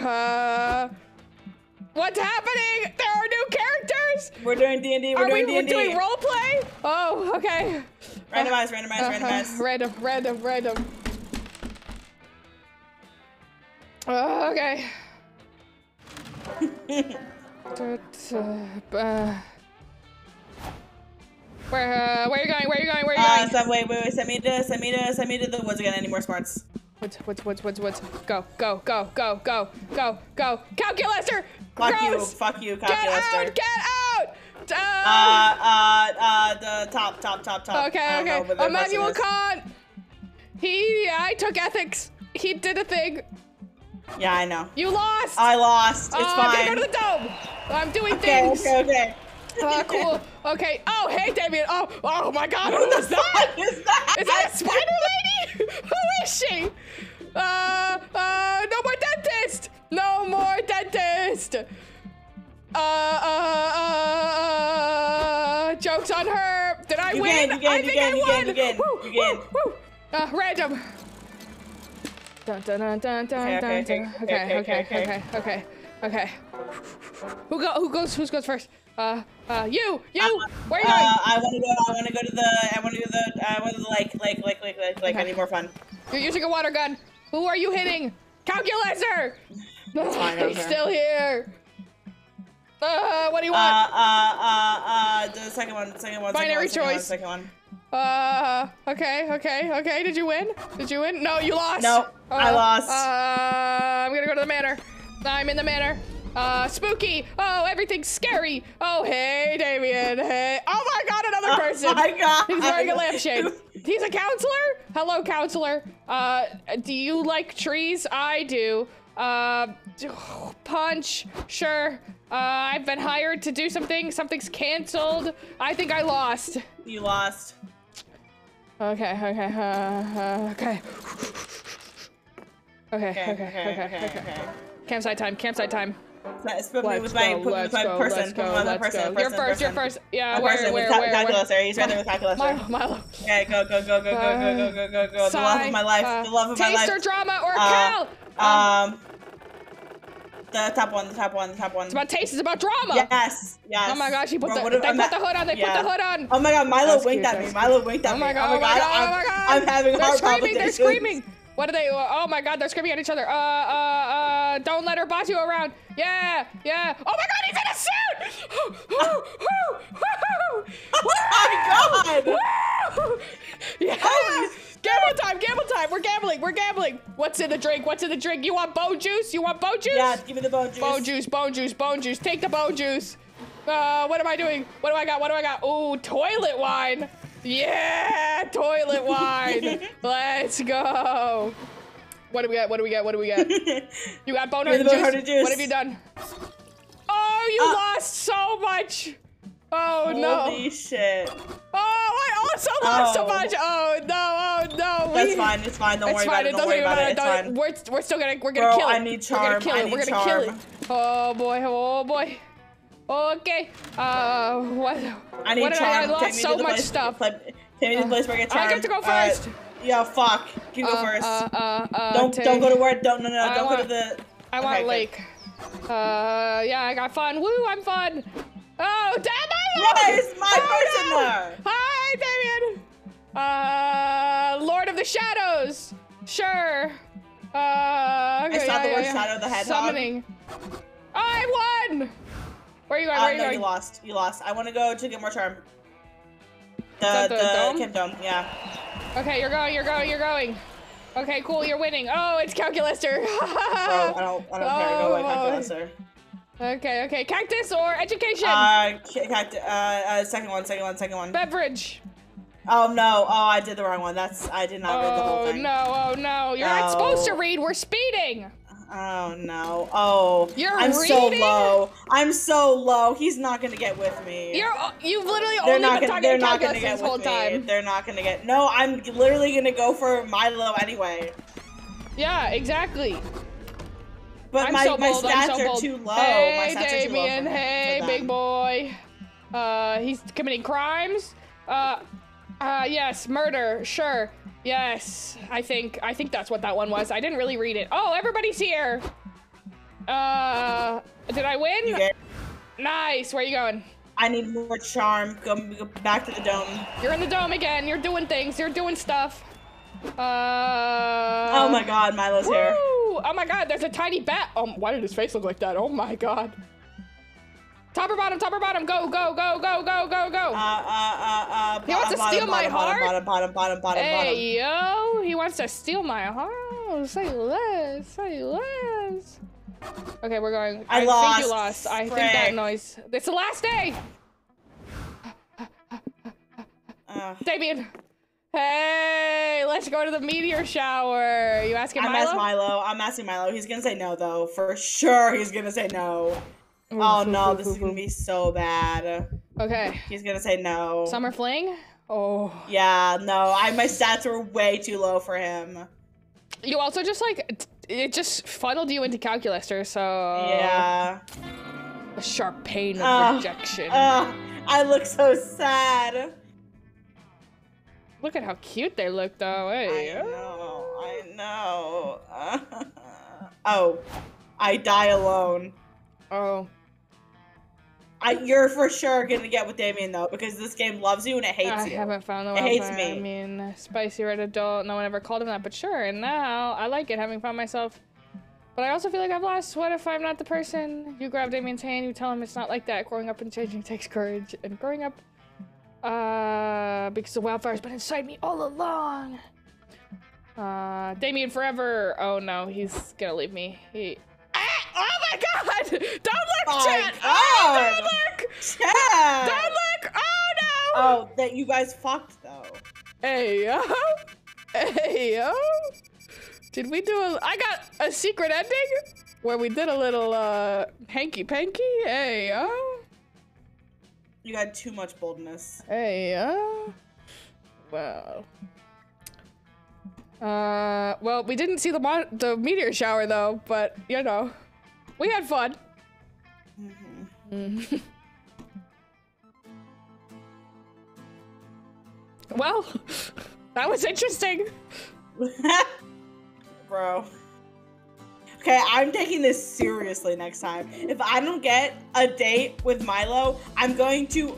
What's happening? There are new characters? We're doing D&D. Are we doing roleplay? Oh, okay. Randomize. Random. Okay. Where are you going? Where are you going? Where are you going? So wait. Send me to the woods again. I need more smarts. Woods. Go. Calculaster! Fuck you, Calculaster. Get out! The top. Okay. Immanuel Kant! I took ethics. He did a thing. Yeah, I know. You lost! I lost. It's fine. I'm gonna go to the dome! I'm doing things! Okay. Cool. Okay. Oh, hey, Damien. Oh my God. Who is that? Is that? Is that a spider lady? Who is she? No more dentist. No more dentist. Joke's on her. Did I win? I think I won. You win. Random. Dun. Okay. Who goes first? You. Where are you going? I want to go to the lake. Okay. I need more fun. You're using a water gun. Who are you hitting? Calculator! That's fine. He's still here. What do you want? The second one. Binary choice. Second one. Okay. Did you win? No, you lost. No, I lost. I'm gonna go to the manor. I'm in the manor. Spooky. Oh, everything's scary. Oh, hey, Damien. Hey. Oh my God, another person. Oh my God. He's wearing a lampshade. He's a counselor? Hello, counselor. Do you like trees? I do. Punch. Sure. I've been hired to do something. Something's canceled. I think I lost. You lost. Okay. Campsite time. Put me with my person. You're first. Yeah, where? Calculator. He's right there with Calculator. Milo. Okay, go. The love of my life. The love of my life. Taste or drama or Cal? The top one. It's about taste. It's about drama. Yes. Oh my gosh, they put the hood on. They put the hood on. Oh my God, Milo winked at me. Oh my God. I'm having heart palpitations. They're screaming. What are they? Oh my God, they're screaming at each other. Don't let her boss you around. Yeah. Oh my God, he's in a suit. Oh my God. Yeah. Gamble time. We're gambling. What's in the drink? You want bone juice? Yeah, give me the bone juice. Bone juice. Take the bone juice. What am I doing? What do I got? Ooh, toilet wine. Yeah, toilet wine. Let's go. What do we get? You got bone juice? What have you done? Oh, you lost so much. Oh, no. Holy shit. Oh, I also lost so much. Oh, no. That's fine. It's fine. Don't worry about it. It's fine. We're gonna Bro, kill it. I need charm. We're gonna kill it. Oh, boy. Okay. I lost so much stuff. Take me to the place where I get charmed. I get to go first. Yeah, fuck. You go first. Don't go to where. Don't go to the. I want lake. Yeah, I got fun. Woo, I'm fun. Oh, damn it! Why is my person there? Hi, Damien. Lord of the Shadows. Sure. Okay, I saw the word Shadow the Hedgehog. Summoning. I won. Where are you going? Where are you going? You lost. I want to go to get more charm. The dome? Camp Dome, yeah. Okay, you're going. Okay, cool, you're winning. Oh, it's Calculator. Bro, I don't care. Go away, Calculator. Okay. Cactus or education? Second one. Beverage. Oh no! Oh, I did the wrong one. I did not read the whole thing. Oh no! You're not supposed to read. We're speeding. Oh no! Oh, I'm reading? so low. He's not gonna get with me. You've literally only been talking to Calculator this whole time. They're not gonna get. No, I'm literally gonna go for Milo anyway. Yeah, exactly. But my stats are too low. Hey, my stats Damien. Are too low Hey, big boy. He's committing crimes. Yes, murder. Sure. Yes, I think that's what that one was. I didn't really read it. Oh, everybody's here. Did I win? Nice. Where are you going? I need more charm. Go back to the dome. You're in the dome again. You're doing things. You're doing stuff. Oh my God, Milo's here. Oh my god, there's a tiny bat. Why did his face look like that? Oh my god. Top or bottom, go, go, go, go, go, go, go. He wants to steal my heart? Bottom. Hey, yo, he wants to steal my heart. Say less. Okay, we're going. I think you lost. I think that noise. It's the last day. Damien. Hey, let's go to the meteor shower. You asking Milo? I'm asking Milo. He's gonna say no, though. For sure, he's gonna say no. Oh no, this is gonna be so bad. Okay. He's gonna say no. Summer fling? Oh. Yeah, no. My stats were way too low for him. You also just like, it just funneled you into Calculaster, so. Yeah. The sharp pain of rejection. I look so sad. Look at how cute they look, though. Hey. I know. Oh, I die alone. Oh. You're for sure gonna get with Damien though, because this game loves you and it hates you. I haven't found the one. It hates me. I mean, spicy red adult. No one ever called him that, but sure. And now I like it, having found myself. But I also feel like I've lost. What if I'm not the person? You grab Damien's hand, you tell him it's not like that. Growing up and changing takes courage, and growing up, because the wildfire's been inside me all along. Damien forever. Oh no, he's gonna leave me. Oh my god! Don't look, chat! Oh, don't look! Chat! Don't look! Oh no! Oh, that you guys fucked though. Hey yo! Hey yo! Did we do I got a secret ending where we did a little hanky panky. Hey yo! You got too much boldness. Hey yo! Wow. Well, we didn't see the meteor shower though, but you know. We had fun. Well, that was interesting. Bro. Okay, I'm taking this seriously next time. If I don't get a date with Milo, I'm going to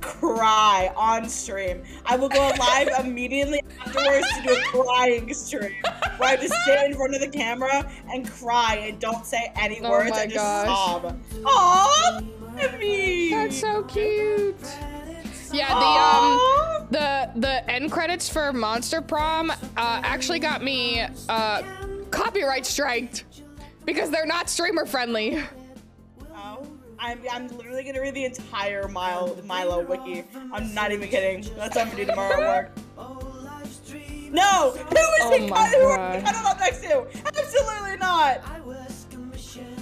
cry on stream. I will go live immediately afterwards to do a crying stream where I just sit in front of the camera and cry and don't say any words and just sob. Aww, me. That's so cute. Yeah, the end credits for Monster Prom actually got me copyright striked because they're not streamer friendly. I'm literally gonna read the entire Milo wiki. I'm not even kidding. That's what I'm gonna do tomorrow at work. No! Who are we cuddled up next to? Absolutely not!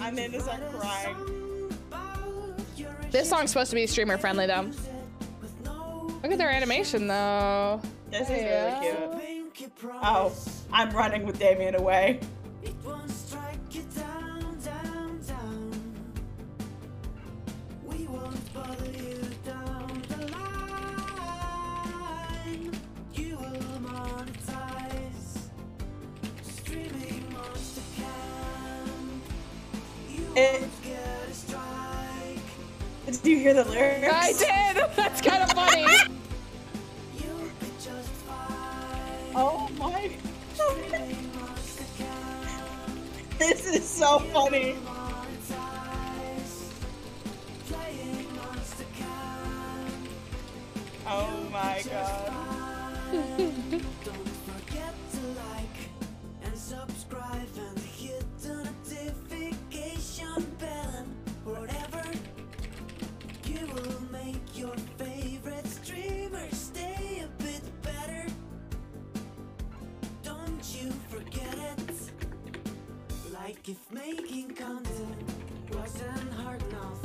I'm gonna start crying. This song's supposed to be streamer friendly though. Look at their animation though. This is really cute. Oh, I'm running with Damien away. Did you hear the lyrics? I did! That's kind of funny. Oh my god. This is so funny. Oh my god. Don't forget to like and subscribe and hit the notification bell. Whatever you will make your favorite streamer stay a bit better. Don't you forget it. Like if making content wasn't hard enough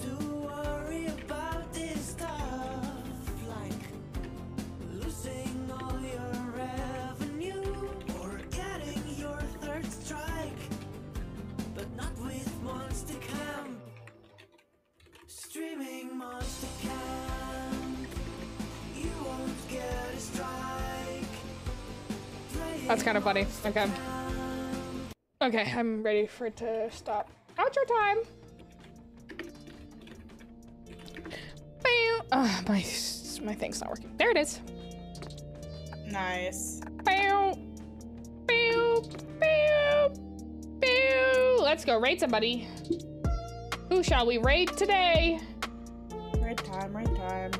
to worry about this stuff. Like losing all your revenue or getting your third strike, but not with Monster Camp. Streaming Monster Camp, you won't get a strike. That's kind of funny. Okay. Okay, I'm ready for it to stop. Outro time. My thing's not working. There it is. Nice. Bow, bow, bow. let's go raid somebody. Who shall we raid today? Right time, right time.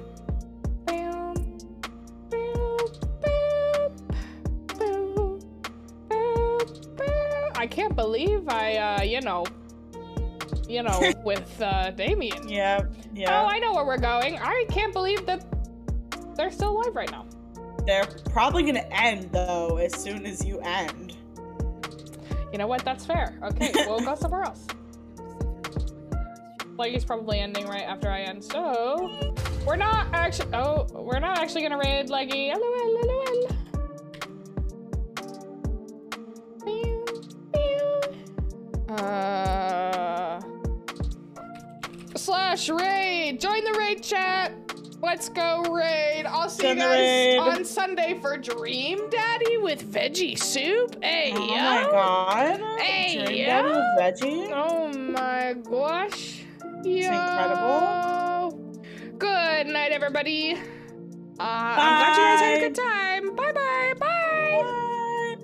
Boom, boom, boom, boom, boom, boom. I can't believe I, you know, with Damien. Yeah, yeah. Oh, I know where we're going. I can't believe that they're still alive right now. They're probably gonna end though as soon as you end. You know what? That's fair. Okay, we'll go somewhere else. Leggy's probably ending right after I end, so we're not actually. Oh, we're not actually gonna raid Leggy. LOL, LOL. Pew, pew. Slash raid. Join the raid chat. Let's go raid. I'll see you guys on Sunday for Dream Daddy with veggie soup. Hey, Oh my god. Hey, Dream yo. Daddy with veggie? Oh my gosh. It's incredible. Good night, everybody. I'm glad you guys had a good time.